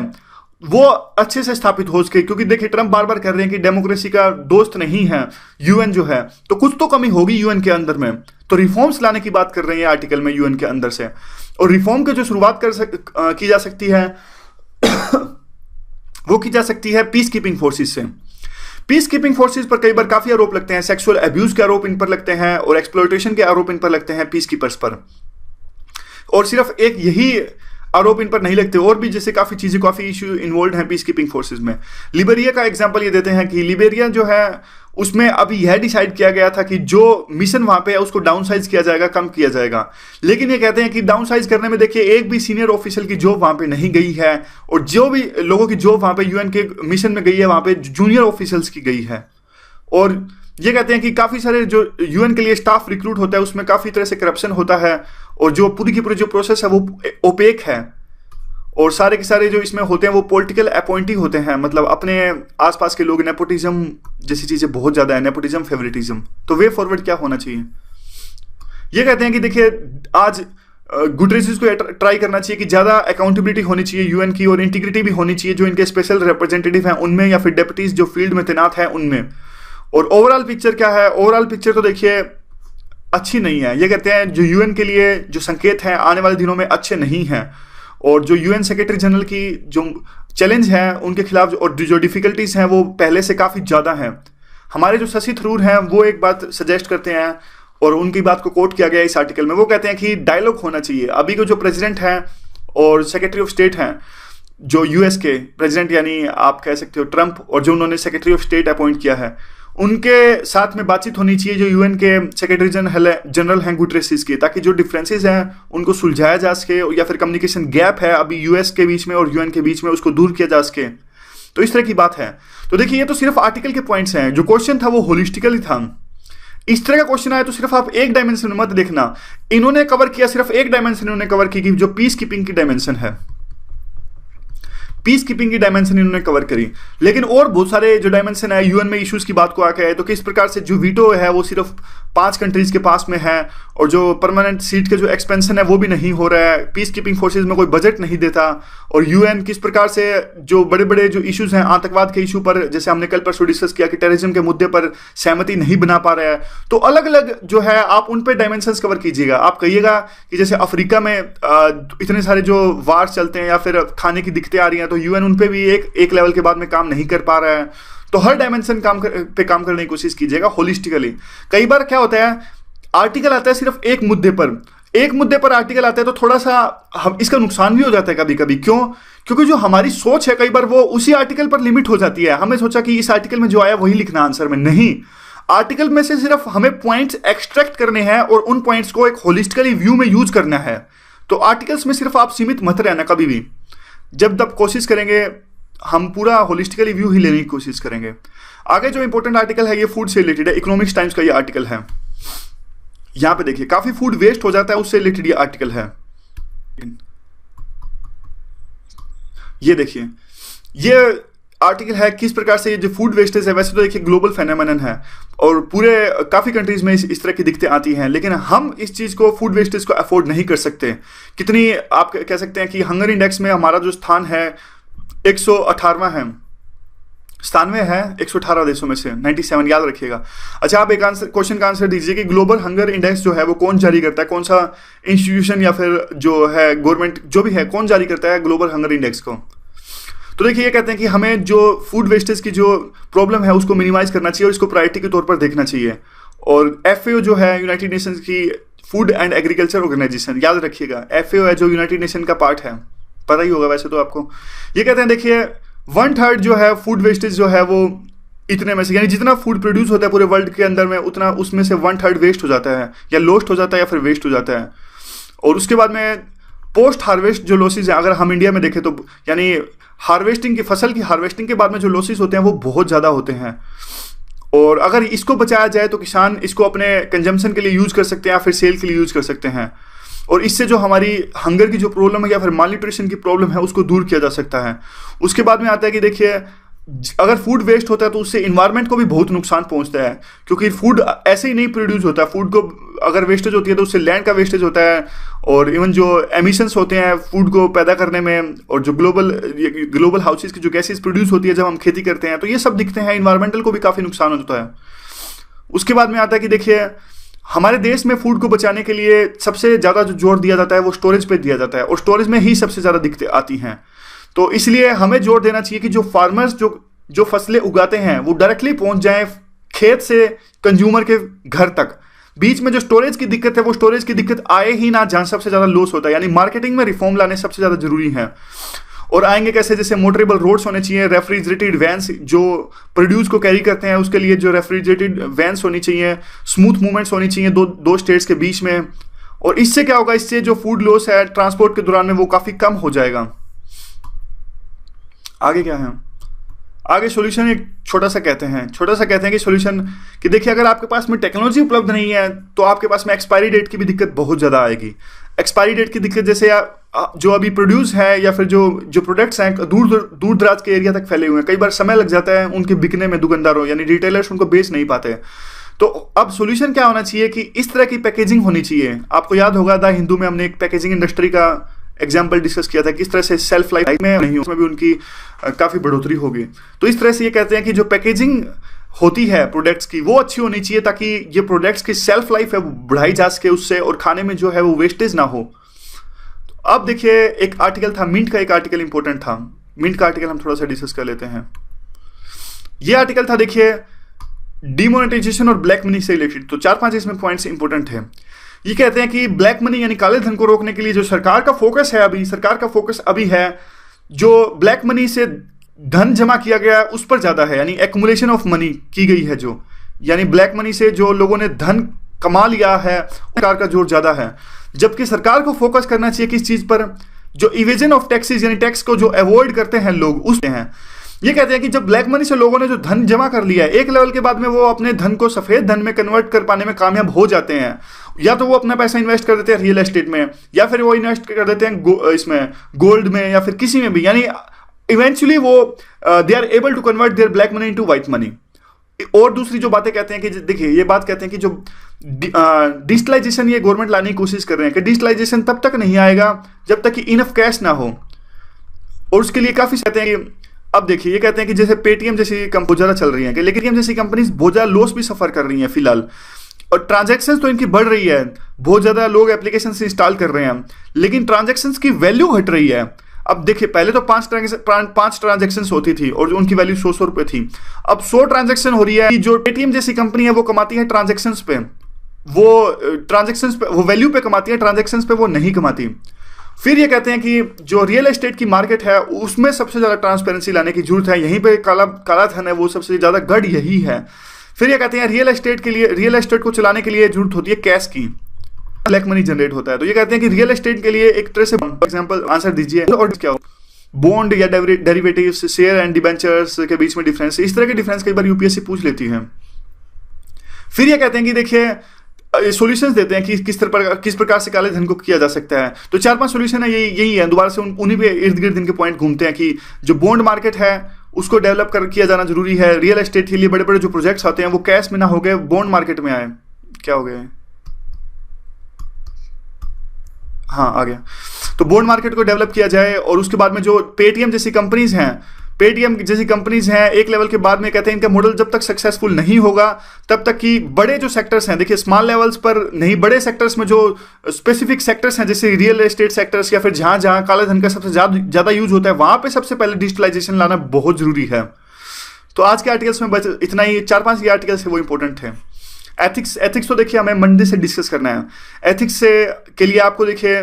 वो अच्छे से स्थापित हो सके। क्योंकि देखिए ट्रंप बार बार कह रहे हैं कि डेमोक्रेसी का दोस्त नहीं है यूएन जो है, तो कुछ तो कमी होगी यूएन के अंदर में। तो रिफॉर्म्स लाने की बात कर रहे हैं आर्टिकल में यूएन के अंदर से, और रिफॉर्म की जो शुरुआत की जा सकती है वो की जा सकती है पीस कीपिंग फोर्सेस से। पीस कीपिंग फोर्सेस पर कई बार काफी आरोप लगते हैं, सेक्सुअल अब्यूज के आरोप इन पर लगते हैं और एक्सप्लॉयटेशन के आरोप इन पर लगते हैं पीस कीपर्स पर। और सिर्फ एक यही आरोप इन पर नहीं लगते, और भी जैसे काफी इशू इन्वॉल्व हैं पीस कीपिंग फोर्सेस में। लिबेरिया का एग्जांपल ये देते हैं कि लिबेरिया जो है उसमें अभी यह डिसाइड किया गया था कि जो मिशन वहां पे है उसको डाउन साइज किया जाएगा, कम किया जाएगा। लेकिन ये कहते हैं कि डाउन साइज करने में देखिए एक भी सीनियर ऑफिशियल की जॉब वहां पे नहीं गई है, और जो भी लोगों की जॉब वहां पे यूएन के मिशन में गई है वहां पे जूनियर ऑफिशियल्स की गई है। और ये कहते हैं कि काफ़ी सारे जो यूएन के लिए स्टाफ रिक्रूट होता है उसमें काफ़ी तरह से करप्शन होता है, और जो पूरी की पूरी जो प्रोसेस है वो ओपेक है, और सारे के सारे जो इसमें होते हैं वो पॉलिटिकल अपॉइंटी होते हैं, मतलब अपने आसपास के लोग, नेपोटिज्म जैसी चीज़ें बहुत ज़्यादा है, नेपोटिज्म फेवरेटिज्म। तो वे फॉरवर्ड क्या होना चाहिए? ये कहते हैं कि देखिए आज गुटरेसिस को ट्राई करना चाहिए कि ज़्यादा अकाउंटेबिलिटी होनी चाहिए यूएन की, और इंटीग्रिटी भी होनी चाहिए जो इनके स्पेशल रिप्रेजेंटेटिव हैं उनमें, या फिर डेप्यूटीज जो फील्ड में तैनात हैं उनमें। और ओवरऑल पिक्चर क्या है? ओवरऑल पिक्चर तो देखिए अच्छी नहीं है। ये कहते हैं जो यूएन के लिए जो संकेत हैं आने वाले दिनों में अच्छे नहीं हैं, और जो यूएन सेक्रेटरी जनरल की जो चैलेंज है उनके खिलाफ और जो डिफिकल्टीज हैं वो पहले से काफ़ी ज़्यादा हैं। हमारे जो शशि थरूर हैं वो एक बात सजेस्ट करते हैं, और उनकी बात को कोट किया गया इस आर्टिकल में। वो कहते हैं कि डायलॉग होना चाहिए। अभी को जो प्रेसिडेंट हैं और सेक्रेटरी ऑफ स्टेट हैं, जो यूएस के प्रेसिडेंट यानी आप कह सकते हो ट्रंप, और जो उन्होंने सेक्रेटरी ऑफ स्टेट अपॉइंट किया है, उनके साथ में बातचीत होनी चाहिए जो यूएन के सेक्रेटरी जनरल हैं गुटरेसिस के, ताकि जो डिफरेंसेस हैं उनको सुलझाया जा सके, या फिर कम्युनिकेशन गैप है अभी यूएस के बीच में और यूएन के बीच में उसको दूर किया जा सके। तो इस तरह की बात है। तो देखिए ये तो सिर्फ आर्टिकल के पॉइंट्स हैं। जो क्वेश्चन था वो होलिस्टिकली था। इस तरह का क्वेश्चन आया तो सिर्फ आप एक डायमेंशन मत देखना। इन्होंने कवर किया सिर्फ एक डायमेंशन, इन्होंने कवर की जो पीस कीपिंग की डायमेंशन है, पीस कीपिंग की डायमेंशन इन्होंने कवर करी। लेकिन और बहुत सारे जो डायमेंशन है यूएन में इश्यूज की बात को आके है, तो किस प्रकार से जो वीटो है वो सिर्फ 5 कंट्रीज के पास में है, और जो परमानेंट सीट का जो एक्सपेंशन है वो भी नहीं हो रहा है, पीस कीपिंग फोर्सेज में कोई बजट नहीं देता, और यूएन किस प्रकार से जो बड़े बड़े जो इश्यूज हैं आतंकवाद के इशू पर, जैसे हमने कल परसों डिस्कस किया कि टेररिज्म के मुद्दे पर सहमति नहीं बना पा रहा है। तो अलग अलग जो है आप उन पर डायमेंशंस कवर कीजिएगा। आप कहिएगा कि जैसे अफ्रीका में इतने सारे जो वार चलते हैं या फिर खाने की दिक्कतें आ रही हैं, तो यूएन उन पर भी एक लेवल के बाद में काम नहीं कर पा रहा है। तो हर डायमेंशन पे काम करने की कोशिश कीजिएगा होलिस्टिकली। कई बार क्या होता है, आर्टिकल आता है सिर्फ एक मुद्दे पर आर्टिकल आता है, तो थोड़ा सा हम इसका नुकसान भी हो जाता है कभी कभी। क्यों? क्योंकि जो हमारी सोच है कई बार वो उसी आर्टिकल पर लिमिट हो जाती है। हमने सोचा कि इस आर्टिकल में जो आया वही लिखना आंसर में, नहीं, आर्टिकल में से सिर्फ हमें पॉइंट्स एक्सट्रैक्ट करने हैं और उन पॉइंट्स को एक होलिस्टिकली व्यू में यूज करना है। तो आर्टिकल्स में सिर्फ आप सीमित मत रहना कभी भी। जब तब कोशिश करेंगे हम पूरा होलिस्टिकली व्यू ही लेने की कोशिश करेंगे। आगे जो इंपॉर्टेंट आर्टिकल है ये फूड से रिलेटेड है, इकोनॉमिक्स टाइम्स का ये आर्टिकल है। यहां पे देखिए काफी फूड वेस्ट हो जाता है, उससे रिलेटेड ये आर्टिकल है। ये देखिए ये आर्टिकल है किस प्रकार से ये जो फूड वेस्टेज है, वैसे तो देखिए ग्लोबल फेनोमेनन है और पूरे काफ़ी कंट्रीज में इस तरह की दिक्कतें आती हैं, लेकिन हम इस चीज़ को फूड वेस्टेज को अफोर्ड नहीं कर सकते। कितनी आप कह सकते हैं कि हंगर इंडेक्स में हमारा जो स्थान है 118वां है, 97 है 118 देशों में से, 97 याद रखिएगा। अच्छा आप एक आंसर क्वेश्चन का आंसर दीजिए कि ग्लोबल हंगर इंडेक्स जो है वो कौन जारी करता है, कौन सा इंस्टीट्यूशन या फिर जो है गवर्नमेंट जो भी है कौन जारी करता है ग्लोबल हंगर इंडेक्स को। तो देखिए ये कहते हैं कि हमें जो फूड वेस्टेज की जो प्रॉब्लम है उसको मिनिमाइज करना चाहिए और इसको प्रायोरिटी के तौर पर देखना चाहिए। और FAO जो है यूनाइटेड नेशंस की फूड एंड एग्रीकल्चर ऑर्गेनाइजेशन, याद रखिएगा FAO है जो यूनाइटेड नेशन का पार्ट है, पता ही होगा वैसे तो आपको। ये कहते हैं देखिए 1/3 जो है फूड वेस्टेज जो है वो इतने में से, यानी जितना फूड प्रोड्यूस होता है पूरे वर्ल्ड के अंदर में उतना उसमें से 1/3 वेस्ट हो जाता है या लॉस्ट हो जाता है या फिर वेस्ट हो जाता है। और उसके बाद में पोस्ट हार्वेस्ट जो लॉसेज है, अगर हम इंडिया में देखें तो यानी हार्वेस्टिंग की फसल की हार्वेस्टिंग के बाद में जो लॉसेस होते हैं वो बहुत ज़्यादा होते हैं। और अगर इसको बचाया जाए तो किसान इसको अपने कंजम्पशन के लिए यूज़ कर सकते हैं या फिर सेल के लिए यूज़ कर सकते हैं। और इससे जो हमारी हंगर की जो प्रॉब्लम है या फिर मालन्यूट्रिशन की प्रॉब्लम है उसको दूर किया जा सकता है। उसके बाद में आता है कि देखिए अगर फूड वेस्ट होता है तो उससे इन्वायरमेंट को भी बहुत नुकसान पहुंचता है, क्योंकि फूड ऐसे ही नहीं प्रोड्यूस होता है। फूड को अगर वेस्टेज होती है तो उससे लैंड का वेस्टेज होता है और इवन जो एमिशंस होते हैं फूड को पैदा करने में, और जो ग्लोबल हाउसेस की जो गैसेस प्रोड्यूस होती है जब हम खेती करते हैं, तो ये सब दिखते हैं, इन्वायरमेंटल को भी काफ़ी नुकसान होता है। उसके बाद में आता है कि देखिए हमारे देश में फूड को बचाने के लिए सबसे ज़्यादा जो जोर दिया जाता है वो स्टोरेज पे दिया जाता है, और स्टोरेज में ही सबसे ज़्यादा दिक्कतें आती हैं। तो इसलिए हमें जोर देना चाहिए कि जो फार्मर्स जो फसलें उगाते हैं वो डायरेक्टली पहुंच जाएं खेत से कंज्यूमर के घर तक। बीच में जो स्टोरेज की दिक्कत है वो स्टोरेज की दिक्कत आए ही ना, जहां सबसे ज़्यादा लॉस होता है। यानी मार्केटिंग में रिफॉर्म लाने सबसे ज़्यादा जरूरी है। और आएंगे कैसे, जैसे मोटरेबल रोड्स होने चाहिए, रेफ्रिजरेटेड वैन्स जो प्रोड्यूस को कैरी करते हैं उसके लिए जो रेफ्रिजरेटेड वैन्स होनी चाहिए, स्मूथ मूवमेंट्स होनी चाहिए दो स्टेट्स के बीच में। और इससे क्या होगा, इससे जो फूड लॉस है ट्रांसपोर्ट के दौरान में वो काफ़ी कम हो जाएगा। आगे क्या है, आगे सॉल्यूशन एक छोटा सा कहते हैं कि सॉल्यूशन कि देखिए, अगर आपके पास में टेक्नोलॉजी उपलब्ध नहीं है तो आपके पास में एक्सपायरी डेट की भी दिक्कत बहुत ज़्यादा आएगी। एक्सपायरी डेट की दिक्कत जैसे जो अभी प्रोड्यूस है या फिर जो प्रोडक्ट्स हैं दूर दराज के एरिया तक फैले हुए हैं, कई बार समय लग जाता है उनके बिकने में, दुकानदारों यानी रिटेलर्स उनको बेच नहीं पाते। तो अब सॉल्यूशन क्या होना चाहिए कि इस तरह की पैकेजिंग होनी चाहिए। आपको याद होगा द हिंदू में हमने एक पैकेजिंग इंडस्ट्री का एग्जाम्पल डिस्कस किया था, किस तरह से सेल्फ लाइफ में नहीं, उसमें भी उनकी काफ़ी बढ़ोतरी होगी। तो इस तरह से ये कहते हैं कि जो पैकेजिंग होती है प्रोडक्ट्स की वो अच्छी होनी चाहिए ताकि ये प्रोडक्ट्स की सेल्फ लाइफ है वो बढ़ाई जा सके उससे, और खाने में जो है वो वेस्टेज ना हो। तो अब देखिए, एक आर्टिकल था मिंट का, एक आर्टिकल इंपॉर्टेंट था। मिंट का आर्टिकल हम थोड़ा सा डिस्कस कर लेते हैं। ये आर्टिकल था, देखिए, डिमोनेटाइजेशन और ब्लैक मनी से रिलेटेड। तो 4-5 इसमें पॉइंट्स इंपॉर्टेंट है। ये कहते हैं कि ब्लैक मनी यानी काले धन को रोकने के लिए जो सरकार का फोकस अभी है, जो ब्लैक मनी से धन जमा किया गया उस पर ज्यादा है, यानी एक्मुलेशन ऑफ मनी की गई है, जो यानी ब्लैक मनी से जो लोगों ने धन कमा लिया है, सरकार का जोर ज्यादा है। जबकि सरकार को फोकस करना चाहिए किस चीज पर, जो इवेजन ऑफ टैक्सेस यानी टैक्स को जो अवॉइड करते हैं लोग, उस पे हैं। ये कहते हैं कि जब ब्लैक मनी से लोगों ने जो धन जमा कर लिया है, एक लेवल के बाद में वो अपने धन को सफेद धन में कन्वर्ट कर पाने में कामयाब हो जाते हैं। या तो वो अपना पैसा इन्वेस्ट कर देते हैं रियल एस्टेट में, या फिर वो इन्वेस्ट कर देते हैं इसमें गोल्ड में, या फिर किसी में भी, यानी इवेंचुअली वो they are able to convert their black money into white money. और दूसरी जो बातें कहते हैं कि देखिए, ये बात कहते हैं कि जो डिजिटलाइजेशन ये गवर्नमेंट लाने की कोशिश कर रहे हैं कि डिजिटलाइजेशन तब तक नहीं आएगा जब तक कि इनफ कैश ना हो, और उसके लिए काफी कहते हैं कि अब देखिए, ये कहते हैं कि जैसे पेटीएम जैसी कंपनी बहुत ज़्यादा चल रही है, कि लेकिन पेटीएम जैसी कंपनीज बहुत ज़्यादा लॉस भी सफर कर रही हैं फिलहाल, और ट्रांजैक्शंस तो इनकी बढ़ रही है, बहुत ज़्यादा लोग एप्लीकेशन से इंस्टॉल कर रहे हैं, लेकिन ट्रांजैक्शंस की वैल्यू घट रही है। अब देखिए, पहले तो 5 ट्रांजैक्शंस होती थी और उनकी वैल्यू 100 रुपये थी, अब 100 ट्रांजैक्शन हो रही है। जो पेटीएम जैसी कंपनी है वो कमाती है ट्रांजैक्शंस पे, वो वैल्यू पे कमाती है, ट्रांजैक्शंस पे वो नहीं कमाती। फिर ये कहते हैं कि जो रियल एस्टेट की मार्केट है उसमें सबसे ज़्यादा ट्रांसपेरेंसी लाने की जरूरत है, यहीं पे काला धन है वो सबसे ज़्यादा गढ़ यही है। फिर ये कहते हैं रियल एस्टेट को चलाने के लिए जरूरत होती है कैश की, ब्लैक मनी जनरेट होता है। तो ये कहते हैं कि रियल एस्टेट के लिए एक तरह से एग्जांपल आंसर दीजिए, और क्या हो बॉन्ड या डेरिवेटिव्स, शेयर एंड डिबेंचर्स के बीच में डिफरेंस, इस तरह के डिफरेंस कई बार यूपीएससी पूछ लेती है। फिर ये कहते हैं कि देखिए, सॉल्यूशंस देते हैं कि किस प्रकार से काले धन को किया जा सकता है। तो 4-5 सॉल्यूशन है, यही है। दोबारा से उन्हीं पे इर्द गिर्द इनके पॉइंट घूमते हैं कि जो बॉन्ड मार्केट है उसको डेवलप किया जाना जरूरी है। रियल एस्टेट के लिए बड़े बड़े जो प्रोजेक्ट्स आते हैं वो कैश में ना हो गए, बॉन्ड मार्केट में आए। क्या हो गया? हाँ, आ गया। तो बॉन्ड मार्केट को डेवलप किया जाए, और उसके बाद में जो पेटीएम जैसी कंपनीज हैं, एक लेवल के बाद में कहते हैं इनका मॉडल जब तक सक्सेसफुल नहीं होगा तब तक कि बड़े जो सेक्टर्स हैं, देखिए स्मॉल लेवल्स पर नहीं, बड़े सेक्टर्स में जो स्पेसिफिक सेक्टर्स हैं जैसे रियल एस्टेट सेक्टर्स, या फिर जहां काले धन का सबसे ज्यादा यूज होता है वहां पे सबसे पहले डिजिटलाइजेशन लाना बहुत जरूरी है। तो आज के आर्टिकल्स में बस इतना ही, 4-5 ये आर्टिकल्स है वो इंपॉर्टेंट है। एथिक्स तो देखिए हमें मंडे से डिस्कस करना है। एथिक्स के लिए आपको देखिए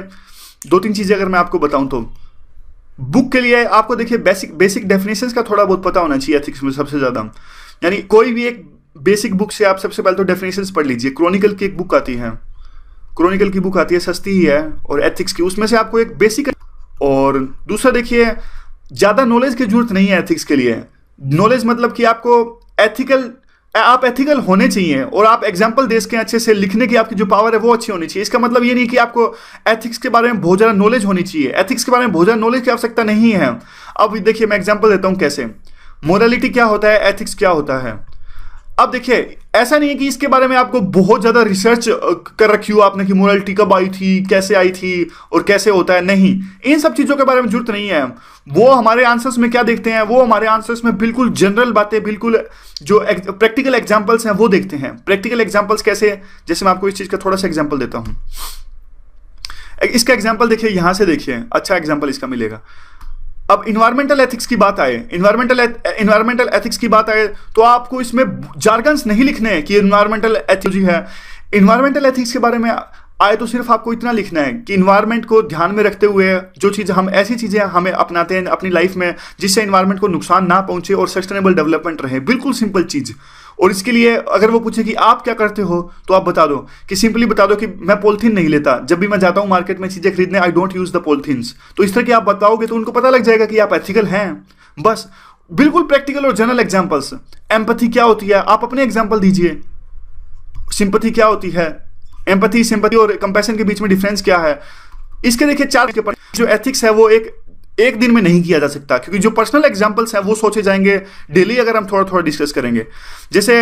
2-3 चीजें अगर मैं आपको बताऊं तो बुक के लिए आपको देखिए बेसिक डेफिनेशंस का थोड़ा बहुत पता होना चाहिए एथिक्स में सबसे ज्यादा। यानी कोई भी एक बेसिक बुक से आप सबसे पहले तो डेफिनेशंस पढ़ लीजिए। क्रॉनिकल की एक बुक आती है, सस्ती ही है, और एथिक्स की, उसमें से आपको एक बेसिक। और दूसरा देखिए, ज्यादा नॉलेज की जरूरत नहीं है एथिक्स के लिए। नॉलेज मतलब कि आप एथिकल होने चाहिए, और आप एग्जाम्पल दे सकें अच्छे से, लिखने की आपकी जो पावर है वो अच्छी होनी चाहिए। इसका मतलब ये नहीं कि आपको एथिक्स के बारे में बहुत ज़्यादा नॉलेज होनी चाहिए, एथिक्स के बारे में बहुत ज़्यादा नॉलेज की आवश्यकता नहीं है। अब देखिए मैं एग्जाम्पल देता हूँ कैसे, मोरालिटी क्या होता है, एथिक्स क्या होता है। अब देखिए, ऐसा नहीं है कि इसके बारे में आपको बहुत ज़्यादा रिसर्च कर रखी हो आपने कि मोरालिटी कब आई थी, कैसे आई थी और कैसे होता है। नहीं, इन सब चीज़ों के बारे में जरूरत नहीं है। वो हमारे आंसर्स में क्या देखते हैं, वो हमारे आंसर्स में बिल्कुल जनरल बातें, बिल्कुल जो प्रैक्टिकल एग्जाम्पल्स हैं वो देखते हैं। प्रैक्टिकल एग्जाम्पल्स कैसे, जैसे मैं आपको इस चीज़ का थोड़ा सा एग्जाम्पल देता हूँ। इसका एग्जाम्पल देखिए, यहाँ से देखिए, अच्छा एग्जाम्पल इसका मिलेगा। अब इन्वायरमेंटल एथिक्स की बात आए, इन्वायरमेंटल एथिक्स की बात आए तो आपको इसमें जार्गन्स नहीं लिखने हैं कि इन्वायरमेंटल एथिक्स है। इन्वायरमेंटल एथिक्स के बारे में आए तो सिर्फ आपको इतना लिखना है कि इन्वायरमेंट को ध्यान में रखते हुए जो चीज़ हम ऐसी चीज़ें हमें अपनाते हैं अपनी लाइफ में जिससे इन्वायरमेंट को नुकसान ना पहुंचे और सस्टेनेबल डेवलपमेंट रहे। बिल्कुल सिंपल चीज़। और इसके लिए अगर वो पूछे कि आप क्या करते हो तो आप बता दो कि सिंपली बता दो कि मैं पॉलिथीन नहीं लेता, जब भी मैं जाता हूँ मार्केट में चीज़ें खरीदने, I don't use the polythenes. तो इस तरह की आप बताओगे तो उनको पता लग जाएगा कि आप एथिकल हैं। बस बिल्कुल प्रैक्टिकल और जनरल एग्जांपल्स। एम्पैथी क्या होती है, आप अपने एग्जांपल दीजिए। सिंपैथी क्या होती है, एम्पैथी, सिंपैथी और कंपैशन के बीच में डिफरेंस क्या है, इसके देखिए 4 के पर जो एथिक्स है वो एक दिन में नहीं किया जा सकता, क्योंकि जो पर्सनल एग्जांपल्स हैं वो सोचे जाएंगे डेली अगर हम थोड़ा थोड़ा डिस्कस करेंगे। जैसे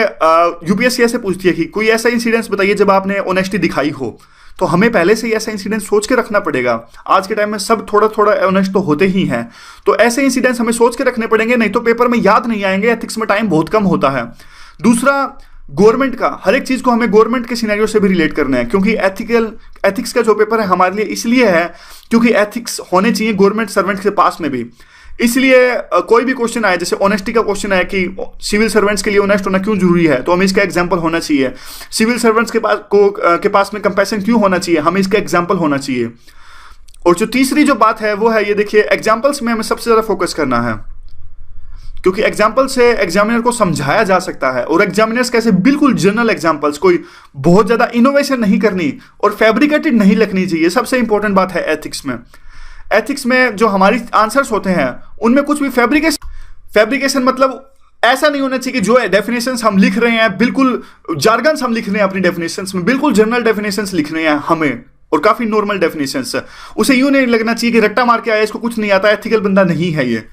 यूपीएससी ऐसे पूछती है कि कोई ऐसा इंसिडेंस बताइए जब आपने ऑनेस्टी दिखाई हो, तो हमें पहले से ही ऐसा इंसिडेंस सोच के रखना पड़ेगा। आज के टाइम में सब थोड़ा थोड़ा ऑनेस्ट तो होते ही हैं, तो ऐसे इंसिडेंस हमें सोच के रखने पड़ेंगे, नहीं तो पेपर में याद नहीं आएंगे। एथिक्स में टाइम बहुत कम होता है। दूसरा, गवर्नमेंट का हर एक चीज को हमें गवर्नमेंट के सिनेरियो से भी रिलेट करना है, क्योंकि एथिक्स का जो पेपर है हमारे लिए इसलिए है क्योंकि एथिक्स होने चाहिए गवर्नमेंट सर्वेंट के पास में भी। इसलिए कोई भी क्वेश्चन आए, जैसे ऑनेस्टी का क्वेश्चन है कि सिविल सर्वेंट्स के लिए ऑनेस्ट होना क्यों जरूरी है, तो हमें इसका एग्जांपल होना चाहिए। सिविल सर्वेंट्स के पास में कंपैशन क्यों होना चाहिए, हमें इसका एग्जांपल होना चाहिए। और जो तीसरी जो बात है वो है, ये देखिए, एग्जाम्पल्स में हमें सबसे ज्यादा फोकस करना है, क्योंकि एग्जाम्पल से एग्जामिनर को समझाया जा सकता है। और एग्जामिनर्स कैसे, बिल्कुल जनरल एग्जाम्पल्स, कोई बहुत ज्यादा इनोवेशन नहीं करनी और फैब्रिकेटेड नहीं लिखनी चाहिए। सबसे इंपॉर्टेंट बात है एथिक्स में। एथिक्स में जो हमारी आंसर्स होते हैं उनमें कुछ भी फैब्रिकेशन मतलब ऐसा नहीं होना चाहिए कि जो डेफिनेशंस हम लिख रहे हैं बिल्कुल जार्गन्स हम लिख रहे हैं अपनी डेफिनेशंस में, बिल्कुल जनरल डेफिनेशंस लिख रहे हैं हमें, और काफी नॉर्मल डेफिनेशंस। उसे यूं नहीं लगना चाहिए कि रट्टा मार के आया, इसको कुछ नहीं आता, एथिकल बंदा नहीं है ये।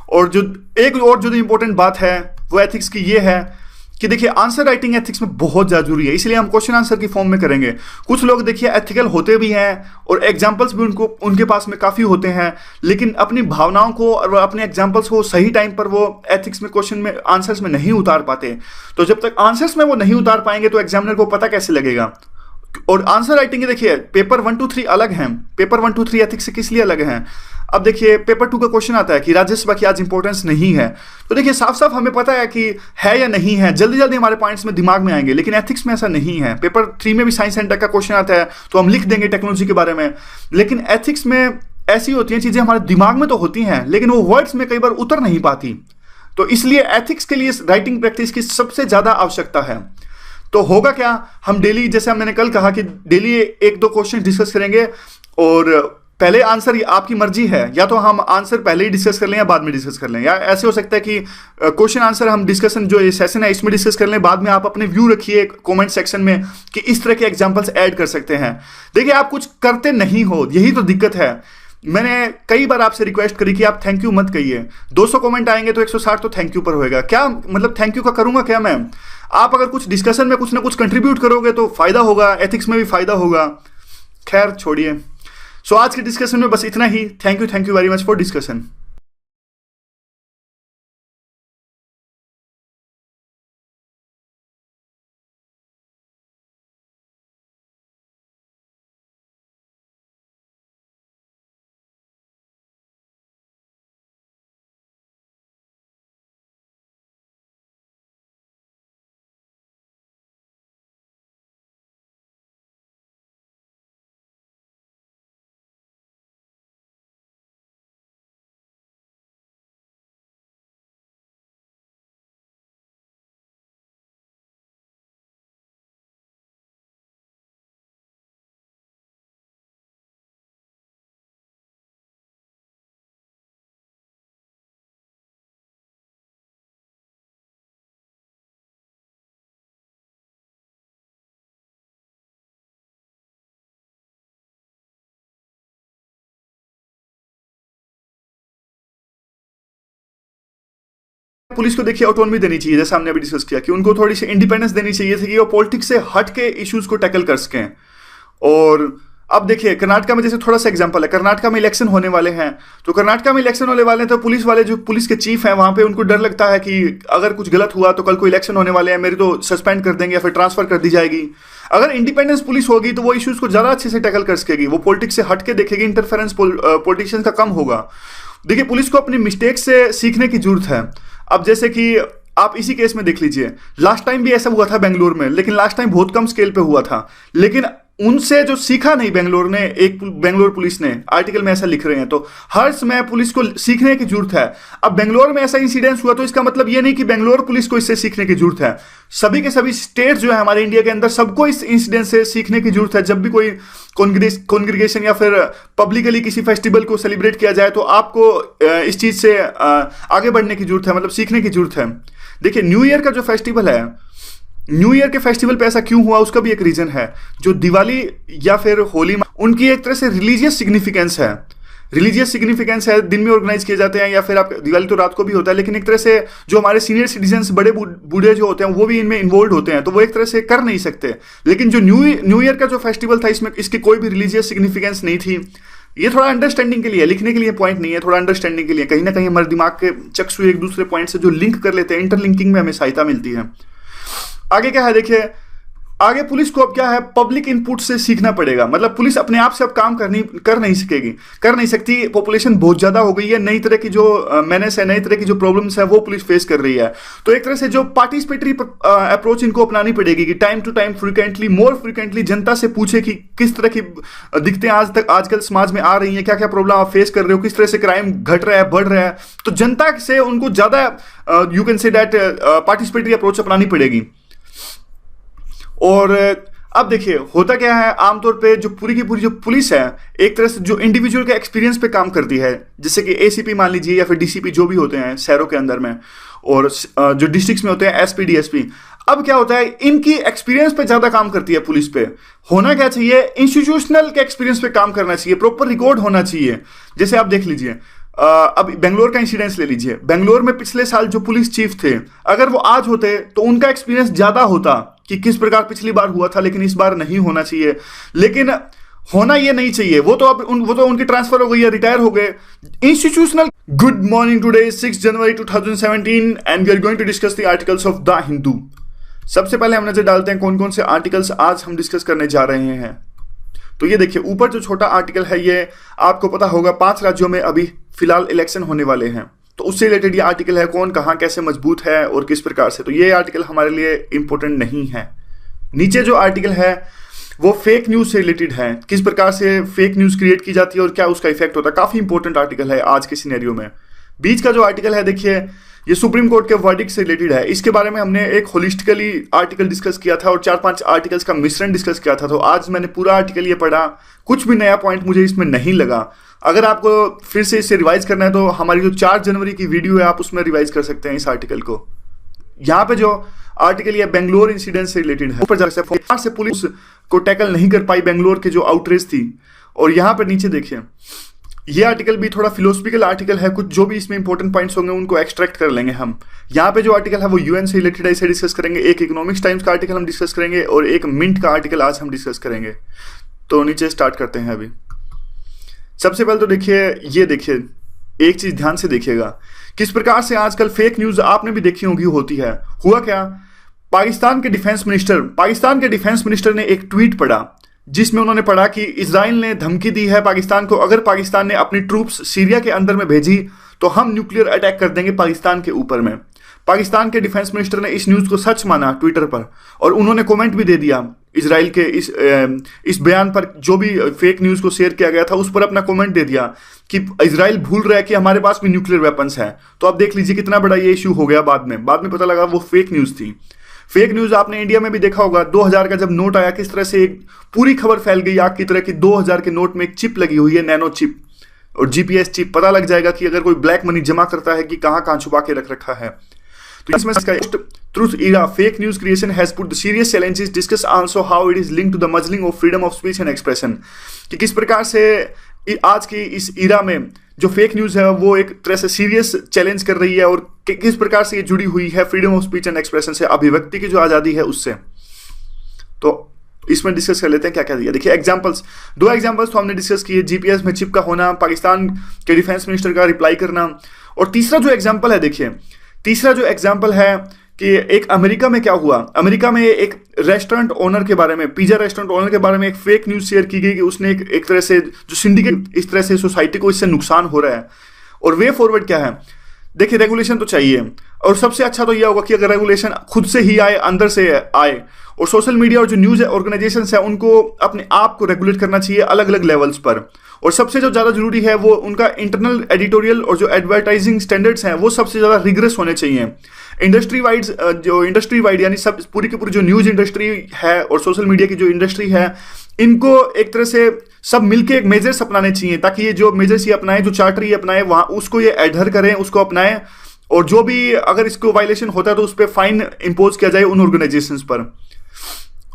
और जो इंपॉर्टेंट बात है वो एथिक्स की ये है कि देखिए, आंसर राइटिंग एथिक्स में बहुत ज्यादा जरूरी है, इसलिए हम क्वेश्चन आंसर की फॉर्म में करेंगे। कुछ लोग देखिए एथिकल होते भी हैं और एग्जांपल्स भी उनके पास में काफी होते हैं, लेकिन अपनी भावनाओं को और अपने एग्जांपल्स को सही टाइम पर वो एथिक्स में क्वेश्चन में आंसर्स में नहीं उतार पाते। तो जब तक आंसर्स में वो नहीं उतार पाएंगे तो एग्जामिनर को पता कैसे लगेगा। और आंसर राइटिंग देखिए, पेपर 1, 2, 3 अलग हैं। पेपर 1, 2, 3 एथिक्स से किस लिए अलग हैं? अब देखिए, पेपर 2 का क्वेश्चन आता है कि राज्यसभा की आज इंपॉर्टेंस नहीं है, तो देखिए साफ साफ हमें पता है कि है या नहीं है, जल्दी जल्दी हमारे पॉइंट्स में दिमाग में आएंगे। लेकिन एथिक्स में ऐसा नहीं है। पेपर 3 में भी साइंस एंड टेक का क्वेश्चन आता है तो हम लिख देंगे टेक्नोलॉजी के बारे में, लेकिन एथिक्स में ऐसी होती हैं चीजें, हमारे दिमाग में तो होती हैं लेकिन वो वर्ड्स में कई बार उतर नहीं पाती। तो इसलिए एथिक्स के लिए राइटिंग प्रैक्टिस की सबसे ज्यादा आवश्यकता है। तो होगा क्या, हम डेली, जैसे मैंने कल कहा कि डेली 1-2 क्वेश्चन डिस्कस करेंगे, और पहले आंसर आपकी मर्जी है, या तो हम आंसर पहले ही डिस्कस कर लें या बाद में डिस्कस कर लें, या ऐसे हो सकता है कि क्वेश्चन आंसर हम डिस्कशन जो ये सेशन है इसमें डिस्कस कर लें, बाद में आप अपने व्यू रखिए कमेंट सेक्शन में कि इस तरह के एग्जांपल्स ऐड कर सकते हैं। देखिए, आप कुछ करते नहीं हो, यही तो दिक्कत है। मैंने कई बार आपसे रिक्वेस्ट करी कि आप थैंक यू मत कहिए। 200 कमेंट आएंगे तो 160 तो थैंक यू पर होएगा। क्या मतलब थैंक यू का करूंगा क्या मैं? आप अगर कुछ डिस्कशन में कुछ ना कुछ कंट्रीब्यूट करोगे तो फायदा होगा, एथिक्स में भी फायदा होगा। खैर छोड़िए। सो आज के डिस्कशन में बस इतना ही। Thank you very much for discussion. Police को देखिए ऑटोनॉमी देनी चाहिए, जैसा हमने अभी डिस्कस किया कि उनको थोड़ी सी इंडिपेंडेंस देनी चाहिए थी कि वो पॉलिटिक्स से हट के इश्यूज को टैकल कर सकें। और अब देखिए, कर्नाटका में जैसे थोड़ा सा एग्जांपल है, कर्नाटका में इलेक्शन होने वाले हैं, तो कर्नाटका में इलेक्शन होने वाले हैं तो पुलिस वाले, जो पुलिस के चीफ हैं वहां पे, उनको डर लगता है कि अगर कुछ गलत हुआ तो कल को इलेक्शन होने वाले हैं, मेरी तो सस्पेंड कर देंगे या फिर ट्रांसफर कर दी जाएगी। अगर इंडिपेंडेंस पुलिस होगी तो वो इश्यूज को ज्यादा अच्छे से टैकल कर सकेगी, वो पॉलिटिक्स से हट के देखेगी, इंटरफेरेंस पॉलिटिशियंस का कम होगा। देखिए, पुलिस को अपनी मिस्टेक से सीखने की जरूरत है। अब जैसे कि आप इसी केस में देख लीजिए, लास्ट टाइम भी ऐसा हुआ था बेंगलुरु में, लेकिन लास्ट टाइम बहुत कम स्केल पे हुआ था, लेकिन उनसे जो सीखा नहीं बेंगलोर पुलिस ने, आर्टिकल में ऐसा लिख रहे हैं। तो हर समय पुलिस को सीखने की जरूरत है। अब बेंगलोर में ऐसा इंसिडेंस हुआ तो इसका मतलब ये नहीं कि बेंगलोर पुलिस को इससे सीखने की जरूरत है। सभी के सभी स्टेट जो है हमारे इंडिया के अंदर, सबको इस इंसिडेंट से सीखने की जरूरत है। जब भी कोई कॉन्ग्रीगेशन या फिर पब्लिकली किसी फेस्टिवल को सेलिब्रेट किया जाए तो आपको इस चीज से आगे बढ़ने की जरूरत है, मतलब सीखने की जरूरत है। देखिए, न्यू ईयर का जो फेस्टिवल है, न्यू ईयर के फेस्टिवल पे ऐसा क्यों हुआ, उसका भी एक रीजन है। जो दिवाली या फिर होली, उनकी एक तरह से रिलीजियस सिग्निफिकेंस है। रिलीजियस सिग्निफिकेंस है, दिन में ऑर्गेनाइज किए जाते हैं, या फिर आप दिवाली तो रात को भी होता है, लेकिन एक तरह से जो हमारे सीनियर सिटीजन्स, बड़े बूढ़े जो होते हैं, वो भी इनमें इन्वॉल्व होते हैं, तो वो एक तरह से कर नहीं सकते। लेकिन जो न्यू ईयर का जो फेस्टिवल था, इसमें इसकी कोई भी रिलीजियस सिग्निफिकेंस नहीं थी। ये थोड़ा अंडरस्टैंडिंग के लिए, लिखने के लिए पॉइंट नहीं है, थोड़ा अंडरस्टैंडिंग के लिए। कहीं ना कहीं हमारे दिमाग के चक्षु एक दूसरे पॉइंट से जो लिंक कर लेते हैं, इंटरलिंकिंग में हमें सहायता मिलती है। आगे क्या है, देखिए, आगे पुलिस को अब क्या है, पब्लिक इनपुट से सीखना पड़ेगा। मतलब पुलिस अपने आप से अब काम कर नहीं सकती। पॉपुलेशन बहुत ज्यादा हो गई है, नई तरह की जो मेनेस है, नई तरह की जो प्रॉब्लम्स है, वो पुलिस फेस कर रही है। तो एक तरह से जो पार्टिसिपेटरी अप्रोच इनको अपनानी पड़ेगी कि time to time, more frequently जनता से पूछे कि किस तरह की दिक्कतें आजकल समाज में आ रही हैं, क्या क्या प्रॉब्लम आप फेस कर रहे हो, किस तरह से क्राइम घट रहा है, बढ़ रहा है। तो जनता से उनको ज्यादा you can say that participatory approach अपनानी पड़ेगी। और अब देखिए, होता क्या है, आमतौर पे जो पूरी की पूरी जो पुलिस है, एक तरह से जो इंडिविजुअल के एक्सपीरियंस पे काम करती है। जैसे कि एसीपी मान लीजिए, या फिर डीसीपी, जो भी होते हैं शहरों के अंदर में, और जो डिस्ट्रिक्ट्स में होते हैं एसपी, डीएसपी। अब क्या होता है, इनकी एक्सपीरियंस पे ज्यादा काम करती है पुलिस पे। होना क्या चाहिए, इंस्टीट्यूशनल के एक्सपीरियंस पे काम करना चाहिए, प्रॉपर रिकॉर्ड होना चाहिए। जैसे आप देख लीजिए, अब बेंगलोर का इंसिडेंस ले लीजिए। बेंगलोर में पिछले साल जो पुलिस चीफ थे, अगर वो आज होते तो उनका एक्सपीरियंस ज्यादा होता कि किस प्रकार पिछली बार हुआ था, लेकिन इस बार नहीं होना चाहिए। लेकिन होना ये नहीं चाहिए, वो तो उनकी ट्रांसफर हो गई है, रिटायर हो गए। Institutional. Good morning, today 6 January 2017 and we are going to discuss the articles of the Hindu. सबसे पहले हम नजर डालते हैं कौन कौन से आर्टिकल्स आज हम डिस्कस करने जा रहे हैं। तो ये देखिए, ऊपर जो छोटा आर्टिकल है, ये आपको पता होगा 5 राज्यों में अभी फिलहाल इलेक्शन होने वाले हैं, तो उससे रिलेटेड ये आर्टिकल है, कौन कहां कैसे मजबूत है और किस प्रकार से। तो ये आर्टिकल हमारे लिए इंपॉर्टेंट नहीं है। नीचे जो आर्टिकल है वो फेक न्यूज से रिलेटेड है, किस प्रकार से फेक न्यूज क्रिएट की जाती है और क्या उसका इफेक्ट होता है। काफी इंपॉर्टेंट आर्टिकल है आज के सिनेरियो में। बीच का जो आर्टिकल है, देखिए, ये सुप्रीम कोर्ट के वर्डिक्ट से रिलेटेड है। इसके बारे में हमने एक होलिस्टिकली आर्टिकल डिस्कस किया था और 4-5 आर्टिकल्स का मिश्रण डिस्कस किया था। तो आज मैंने पूरा आर्टिकल ये पढ़ा, कुछ भी नया पॉइंट मुझे इसमें नहीं लगा। अगर आपको फिर से इसे रिवाइज करना है तो हमारी जो 4 जनवरी की वीडियो है, आप उसमें रिवाइज कर सकते हैं इस आर्टिकल को। यहाँ पे जो आर्टिकल ये बेंगलोर इंसिडेंट से रिलेटेड है, ऊपर जाकर से पुलिस को टैकल नहीं कर पाई बेंगलोर के जो आउटरेज थी। और यहाँ पर नीचे देखिए, ये आर्टिकल भी थोड़ा फिलोसफिकल आर्टिकल है, कुछ जो भी इसमें इंपॉर्टेंट पॉइंट्स होंगे उनको एक्सट्रैक्ट कर लेंगे हम। यहाँ पे जो आर्टिकल है वो यूएन से रिलेटेड है, इसे डिस्कस करेंगे। एक इकोनॉमिक्स टाइम्स का आर्टिकल हम डिस्कस करेंगे और एक मिंट का आर्टिकल आज हम डिस्कस करेंगे। तो नीचे स्टार्ट करते हैं अभी। सबसे पहले तो देखिए, एक चीज ध्यान से देखिएगा, किस प्रकार से आजकल फेक न्यूज आपने भी देखी होगी होती है। हुआ क्या, पाकिस्तान के डिफेंस मिनिस्टर ने एक ट्वीट पढ़ा, जिसमें उन्होंने पढ़ा कि इजराइल ने धमकी दी है पाकिस्तान को, अगर पाकिस्तान ने अपनी ट्रूप्स सीरिया के अंदर में भेजी तो हम न्यूक्लियर अटैक कर देंगे पाकिस्तान के ऊपर में। पाकिस्तान के डिफेंस मिनिस्टर ने इस न्यूज को सच माना ट्विटर पर, और उन्होंने कमेंट भी दे दिया इजराइल के इस बयान पर, जो भी फेक न्यूज को शेयर किया गया था उस पर अपना कमेंट दे दिया कि इजराइल भूल रहा है कि हमारे पास भी न्यूक्लियर वेपन्स हैं। तो आप देख लीजिए कितना बड़ा ये इश्यू हो गया। बाद में पता लगा वो फेक न्यूज थी। फेक न्यूज आपने इंडिया में भी देखा होगा, 2000 का जब नोट आया, किस तरह से एक पूरी खबर फैल गई आग की तरह की। 2000 के नोट में एक चिप लगी हुई है, नैनो चिप और जीपीएस चिप। पता लग जाएगा कि अगर कोई ब्लैक मनी जमा करता है कि कहां छुपा के रख रखा है। तो इसमें truth era fake news creation has put the serious challenges, discuss also how it is linked to the muzzling of freedom of speech and expression. कि किस प्रकार से आज की इस इरा में जो फेक न्यूज है वो एक तरह से सीरियस चैलेंज कर रही है, और किस प्रकार से ये जुड़ी हुई है freedom of speech and expression से, अभिव्यक्ति की जो आजादी है उससे। तो इसमें डिस्कस कर लेते हैं क्या क्या दिया। देखिए, एग्जांपल्स, 2 एग्जांपल्स तो हमने डिस्कस किए, जीपीएस में चिप का होना, पाकिस्तान के डिफेंस मिनिस्टर का रिप्लाई करना। और तीसरा जो एग्जांपल है, देखिए, कि एक अमेरिका में क्या हुआ। अमेरिका में एक रेस्टोरेंट ओनर के बारे में, पिज्जा रेस्टोरेंट ओनर के बारे में एक फेक न्यूज शेयर की गई कि उसने एक तरह से जो सिंडिकेट, इस तरह से सोसाइटी को इससे नुकसान हो रहा है। और वे फॉरवर्ड क्या है, देखिए रेगुलेशन तो चाहिए, और सबसे अच्छा तो यह होगा कि अगर रेगुलेशन खुद से ही आए, अंदर से आए, और सोशल मीडिया और जो न्यूज़ ऑर्गेनाइजेशंस है उनको अपने आप को रेगुलेट करना चाहिए अलग अलग लेवल्स पर। और सबसे जो ज़्यादा जरूरी है वो उनका इंटरनल एडिटोरियल और जो एडवर्टाइजिंग स्टैंडर्ड्स हैं वो सबसे ज़्यादा रिग्रेस होने चाहिए। इंडस्ट्री वाइड यानी सब पूरी की पूरी जो न्यूज़ इंडस्ट्री है और सोशल मीडिया की जो इंडस्ट्री है, इनको एक तरह से सब मिलके एक मेजर्स अपनाने चाहिए, ताकि ये जो मेजर्स ये अपनाए, जो चार्टर ये अपनाए, वहाँ उसको ये एडहर करें, उसको अपनाएं, और जो भी अगर इसको वायलेशन होता है तो उस पर फाइन इंपोज किया जाए उन ऑर्गेनाइजेशंस पर।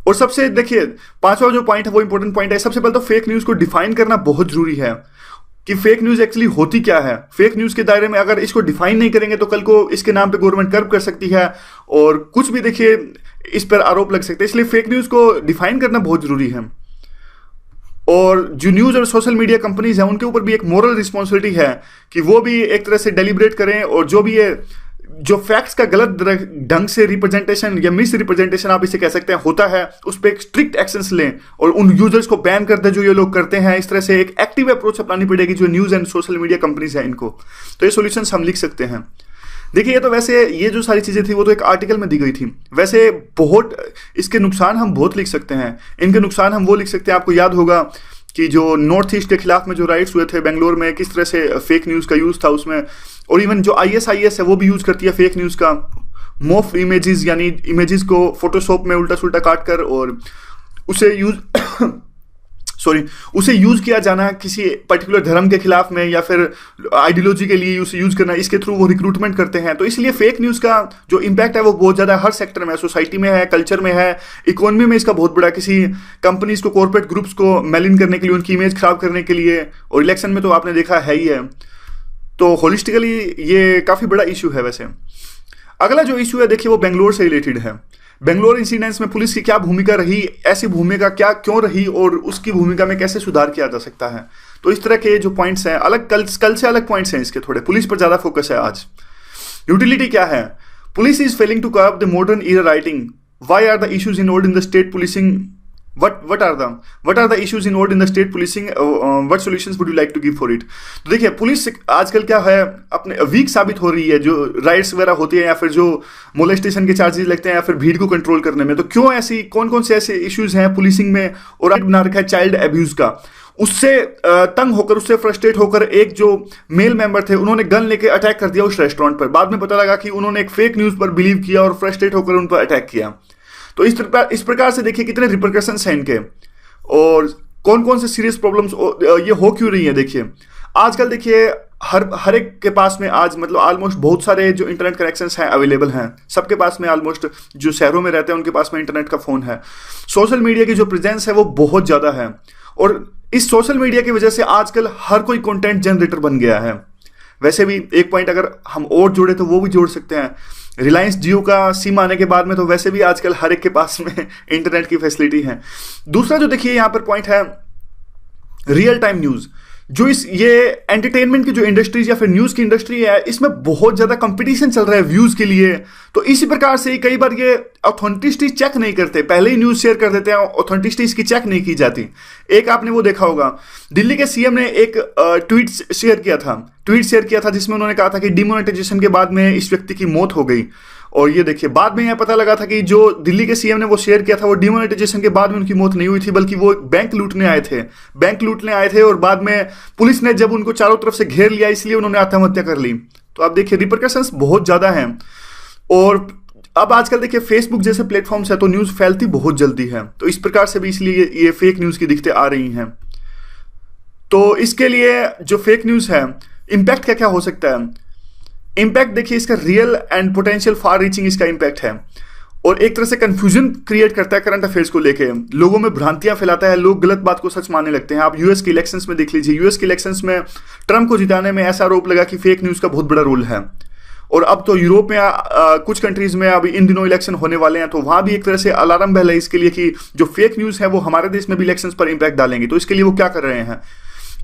और सबसे देखिए पांचवा जो पॉइंट है वो इंपॉर्टेंट पॉइंट है। सबसे पहले तो फेक न्यूज़ को डिफाइन करना बहुत जरूरी है कि फेक न्यूज़ एक्चुअली होती क्या है। फेक न्यूज़ के दायरे में अगर इसको डिफाइन नहीं करेंगे तो कल को इसके नाम पे गवर्नमेंट कर्व कर सकती है और कुछ भी देखिए इस पर आरोप लग सकते हैं। इसलिए फेक न्यूज़ को डिफाइन करना बहुत जरूरी है। और जो न्यूज़ और सोशल मीडिया कंपनीज हैं उनके ऊपर भी एक मोरल रिस्पॉन्सिबिलिटी है कि वो भी एक तरह से डेलिब्रेट करें, और जो भी ये जो फैक्ट्स का गलत ढंग से रिप्रेजेंटेशन या मिस रिप्रेजेंटेशन आप इसे कह सकते हैं होता है, उस पर एक स्ट्रिक्ट एक्शंस लें और उन यूजर्स को बैन कर दें जो ये लोग करते हैं। इस तरह से एक एक्टिव अप्रोच अपनानी पड़ेगी जो news and social media companies हैं इनको। तो ये सॉल्यूशंस हम लिख सकते हैं। देखिए ये तो वैसे ये जो सारी चीज़ें थी वो तो एक आर्टिकल में दी गई थी। वैसे बहुत इसके नुकसान हम बहुत लिख सकते हैं। इनके नुकसान हम वो लिख सकते हैं, आपको याद होगा कि जो नॉर्थ ईस्ट के खिलाफ में जो राइट्स हुए थे बेंगलोर में, किस तरह से फेक न्यूज़ का यूज़ था उसमें। और इवन जो आईएसआईएस है वो भी यूज़ करती है फेक न्यूज़ का, मोफ इमेजेस यानी इमेजेस को फोटोशॉप में उल्टा सुल्टा काट कर और उसे यूज़ किया जाना किसी पर्टिकुलर धर्म के खिलाफ में या फिर आइडियोलॉजी के लिए उसे यूज़ करना, इसके थ्रू वो रिक्रूटमेंट करते हैं। तो इसलिए फेक न्यूज़ का जो इम्पैक्ट है वो बहुत ज़्यादा हर सेक्टर में है, सोसाइटी में है, कल्चर में है, इकोनॉमी में इसका बहुत बड़ा, किसी कंपनीज को, कॉर्पोरेट ग्रुप्स को मेलिन करने के लिए, उनकी इमेज खराब करने के लिए, और इलेक्शन में तो आपने देखा है ही है। तो होलिस्टिकली ये काफ़ी बड़ा इशू है। वैसे अगला जो इशू है देखिए वो बेंगलोर से रिलेटेड है। बेंगलोर इंसिडेंट्स में पुलिस की क्या भूमिका रही, ऐसी भूमिका क्या क्यों रही और उसकी भूमिका में कैसे सुधार किया जा सकता है। तो इस तरह के जो पॉइंट्स हैं, अलग कल से अलग पॉइंट्स हैं इसके, थोड़े पुलिस पर ज़्यादा फोकस है आज। यूटिलिटी क्या है? Police is failing to curb the modern era writing, why are the issues involved in the state policing, what are the issues involved in the state policing, what solutions would you like to give for it। तो देखिए पुलिस आजकल क्या है, अपने वीक साबित हो रही है जो राइट्स वगैरह होती है या फिर जो मोलेस्टेशन के चार्जेस लगते हैं या फिर भीड़ को कंट्रोल करने में। तो क्यों ऐसी कौन से ऐसे इश्यूज हैं पुलिसिंग में, और बना रखा है चाइल्ड अब्यूज का। उससे तंग होकर, उससे फ्रस्ट्रेट होकर एक जो मेल मेंबर थे उन्होंने गन लेके अटैक कर दिया उस रेस्टोरेंट पर। बाद में पता लगा कि उन्होंने एक फेक न्यूज़ पर बिलीव किया और फ्रस्ट्रेट होकर उन पर अटैक किया। तो इस प्रकार से देखिए कितने रिपरकशंस हैं इनके, और कौन से सीरियस प्रॉब्लम्स ये हो क्यों रही हैं। देखिए आजकल देखिए हर एक के पास में आज मतलब ऑलमोस्ट बहुत सारे जो इंटरनेट कनेक्शंस हैं अवेलेबल हैं, सबके पास में ऑलमोस्ट जो शहरों में रहते हैं उनके पास में इंटरनेट का फ़ोन है। सोशल मीडिया की जो प्रेजेंस है वो बहुत ज़्यादा है, और इस सोशल मीडिया की वजह से आजकल हर कोई कंटेंट जनरेटर बन गया है। वैसे भी एक पॉइंट अगर हम और जोड़े तो वो भी जोड़ सकते हैं, रिलायंस जियो का सिम आने के बाद में तो वैसे भी आजकल हर एक के पास में इंटरनेट की फैसिलिटी है। दूसरा जो देखिए यहाँ पर पॉइंट है रियल टाइम न्यूज़। जो ये एंटरटेनमेंट की जो इंडस्ट्रीज या फिर न्यूज़ की इंडस्ट्री है, इसमें बहुत ज़्यादा कंपटीशन चल रहा है व्यूज़ के लिए। तो इसी प्रकार से कई बार ये ऑथेंटिसिटी चेक नहीं करते, पहले ही न्यूज़ शेयर कर देते हैं, ऑथेंटिसिटी इसकी चेक नहीं की जाती। एक आपने वो देखा होगा, दिल्ली के सीएम ने एक ट्वीट शेयर किया था जिसमें उन्होंने कहा था कि डिमोनेटाइजेशन के बाद में इस व्यक्ति की मौत हो गई। और ये देखिए बाद में यह पता लगा था कि जो दिल्ली के सीएम ने वो शेयर किया था वो डिमोनेटाइजेशन के बाद में उनकी मौत नहीं हुई थी, बल्कि वो बैंक लूटने आए थे और बाद में पुलिस ने जब उनको चारों तरफ से घेर लिया इसलिए उन्होंने आत्महत्या कर ली। तो आप देखिए रिपरकशंस बहुत ज़्यादा हैं। और अब आजकल देखिए फेसबुक जैसे प्लेटफॉर्म्स है तो न्यूज़ फैलती बहुत जल्दी है, तो इस प्रकार से भी इसलिए ये फेक न्यूज़ की दिक्कतें आ रही हैं। तो इसके लिए जो फेक न्यूज़ है इम्पैक्ट क्या क्या हो सकता है। इम्पैक्ट देखिए इसका real and potential far reaching इसका इम्पैक्ट है, और एक तरह से कंफ्यूजन क्रिएट करता है करंट अफेयर्स को लेके, लोगों में भ्रांतियां फैलाता है, लोग गलत बात को सच मानने लगते हैं। आप यूएस के इलेक्शंस में देख लीजिए, यूएस के इलेक्शंस में ट्रंप को जिताने में ऐसा आरोप लगा कि फेक न्यूज़ का बहुत बड़ा रोल है। और अब तो यूरोप में कुछ कंट्रीज में अभी इन दिनों इलेक्शन होने वाले हैं, तो वहाँ भी एक तरह से अलार्म बेल है इसके लिए कि जो फेक न्यूज़ है वो हमारे देश में भी इलेक्शंस पर इम्पैक्ट डालेंगे। तो इसके लिए वो क्या कर रहे हैं,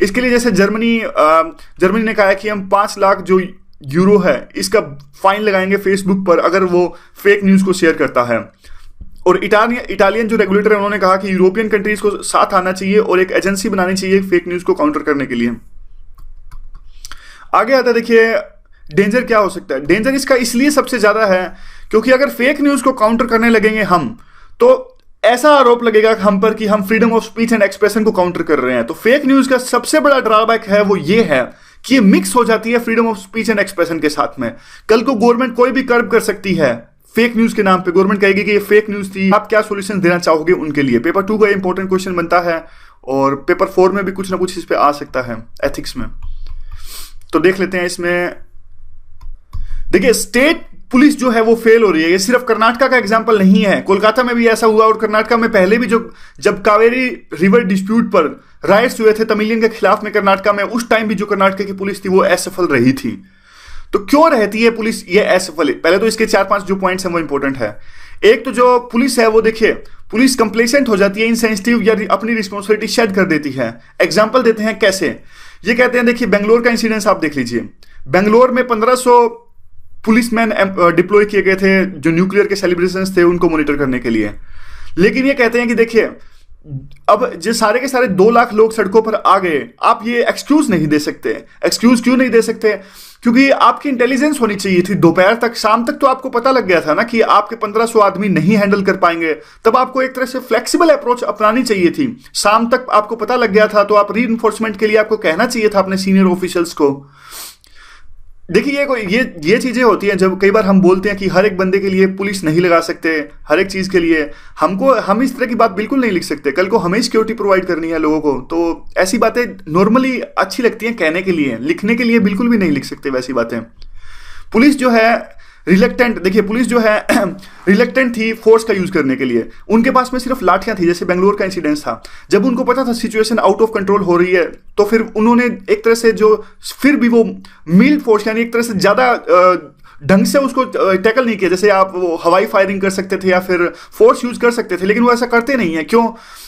इसके लिए जैसे जर्मनी ने कहा है कि हम 5 लाख जो यूरो है इसका फाइन लगाएंगे फेसबुक पर अगर वो फेक न्यूज़ को शेयर करता है। और इटालियन जो रेगुलेटर है उन्होंने कहा कि यूरोपियन कंट्रीज को साथ आना चाहिए और एक एजेंसी बनानी चाहिए फेक न्यूज़ को काउंटर करने के लिए। आगे आता है देखिए डेंजर क्या हो सकता है? डेंजर इसका इसलिए सबसे ज्यादा है क्योंकि अगर फेक न्यूज को काउंटर करने लगेंगे हम, तो ऐसा आरोप लगेगा हम पर कि हम freedom of speech and expression को काउंटर कर रहे हैं। तो फेक न्यूज का सबसे बड़ा ड्रॉबैक है वो ये है कि ये मिक्स हो जाती है freedom of speech and expression के साथ में। कल को गवर्नमेंट कोई भी कर्ब कर सकती है फेक न्यूज के नाम पे। गवर्नमेंट कहेगी कि ये फेक न्यूज थी, आप क्या सॉल्यूशन देना चाहोगे उनके लिए? पेपर 2 का इंपॉर्टेंट क्वेश्चन बनता है और पेपर 4 में भी कुछ ना कुछ इस पे आ सकता है, एथिक्स में। तो देख लेते हैं इसमें। देखिए, स्टेट पुलिस जो है वो फेल हो रही है। ये सिर्फ कर्नाटका का एग्जांपल नहीं है, कोलकाता में भी ऐसा हुआ और कर्नाटका में पहले भी जब कावेरी रिवर डिस्प्यूट पर राइट्स हुए थे तमिलियन के खिलाफ में कर्नाटका में, उस टाइम भी जो कर्नाटका की पुलिस थी वो असफल रही थी। तो क्यों रहती है पुलिस ये असफल? पहले तो इसके 4-5 जो पॉइंट्स हैं वो इंपॉर्टेंट है। एक तो जो पुलिस है वो देखिए, पुलिस कंप्लेसेंट हो जाती है, इनसेंसिटिव या अपनी रिस्पॉन्सिबिलिटी शेड कर देती है। एग्जाम्पल देते हैं कैसे, ये कहते हैं, देखिए बेंगलोर का इंसिडेंस आप देख लीजिए। बेंगलोर में 1500 पुलिसमैन डिप्लॉय किए गए थे जो न्यूक्लियर के सेलिब्रेशंस थे उनको मॉनिटर करने के लिए। लेकिन ये कहते हैं कि देखिए अब जो सारे के सारे 2 लाख लोग सड़कों पर आ गए, आप ये एक्सक्यूज नहीं दे सकते। एक्सक्यूज क्यों नहीं दे सकते? क्योंकि आपकी इंटेलिजेंस होनी चाहिए थी। दोपहर तक, शाम तक तो आपको पता लग गया था ना कि आपके 1500 आदमी नहीं हैंडल कर पाएंगे। तब आपको एक तरह से फ्लेक्सिबल अप्रोच अपनानी चाहिए थी। शाम तक आपको पता लग गया था तो आप रीइंफोर्समेंट के लिए आपको कहना चाहिए था अपने सीनियर ऑफिशियल्स को। देखिए ये चीजें होती हैं जब कई बार हम बोलते हैं कि हर एक बंदे के लिए पुलिस नहीं लगा सकते, हर एक चीज के लिए हम इस तरह की बात बिल्कुल नहीं लिख सकते। कल को हमें सिक्योरिटी प्रोवाइड करनी है लोगों को, तो ऐसी बातें नॉर्मली अच्छी लगती हैं कहने के लिए, लिखने के लिए बिल्कुल भी नहीं लिख सकते वैसी बातें। पुलिस जो है रिलेक्टेंट, देखिए पुलिस जो है रिलेक्टेंट थी फोर्स का यूज करने के लिए। उनके पास में सिर्फ लाठियां थी, जैसे बेंगलोर का इंसिडेंस था। जब उनको पता था सिचुएशन आउट ऑफ कंट्रोल हो रही है तो फिर उन्होंने एक तरह से फिर भी वो मिल्ड फोर्स यानी एक तरह से ज्यादा ढंग से उसको टैकल नहीं किया। जैसे आप वो हवाई फायरिंग कर सकते थे या फिर फोर्स यूज कर सकते थे, लेकिन वो ऐसा करते नहीं है। क्यों?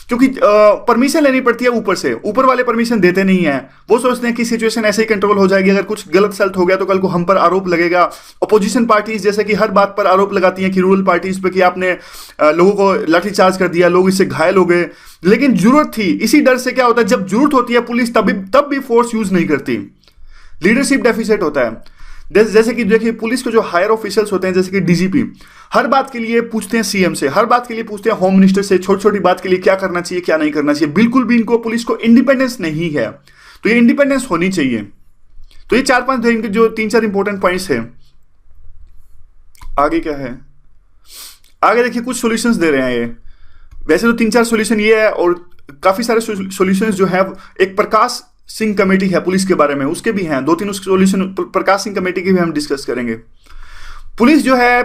क्योंकि परमिशन लेनी पड़ती है ऊपर से, ऊपर वाले परमिशन देते नहीं है। वो सोचते हैं कि सिचुएशन ऐसे ही कंट्रोल हो जाएगी, अगर कुछ गलत सलत हो गया तो कल को हम पर आरोप लगेगा। अपोजिशन पार्टीज जैसे कि हर बात पर आरोप लगाती हैं कि रूरल पार्टीज पे कि आपने लोगों को लाठीचार्ज कर दिया, लोग इससे घायल हो गए। लेकिन जरूरत थी, इसी डर से क्या होता है, जब जरूरत होती है पुलिस तब भी फोर्स यूज नहीं करती। लीडरशिप डेफिसिट होता है। जैसे कि देखिए पुलिस के जो हायर ऑफिशियल्स होते हैं जैसे कि डीजीपी, हर बात के लिए पूछते हैं सीएम से, हर बात के लिए पूछते हैं होम मिनिस्टर से, छोटी छोटी बात के लिए क्या करना चाहिए क्या नहीं करना चाहिए। बिल्कुल भी इनको पुलिस को इंडिपेंडेंस नहीं है, तो ये इंडिपेंडेंस होनी चाहिए। तो ये 4-5 इनके जो 3-4 इंपॉर्टेंट पॉइंट्स है। आगे क्या है, आगे देखिए कुछ सॉल्यूशंस दे रहे हैं ये। वैसे तो 3-4 सॉल्यूशन ये है और काफी सारे सॉल्यूशंस जो है, एक प्रकाश सिंह कमेटी है पुलिस के बारे में, उसके भी हैं 2-3 सॉल्यूशन। प्रकाश सिंह कमेटी की भी हम डिस्कस करेंगे। पुलिस जो है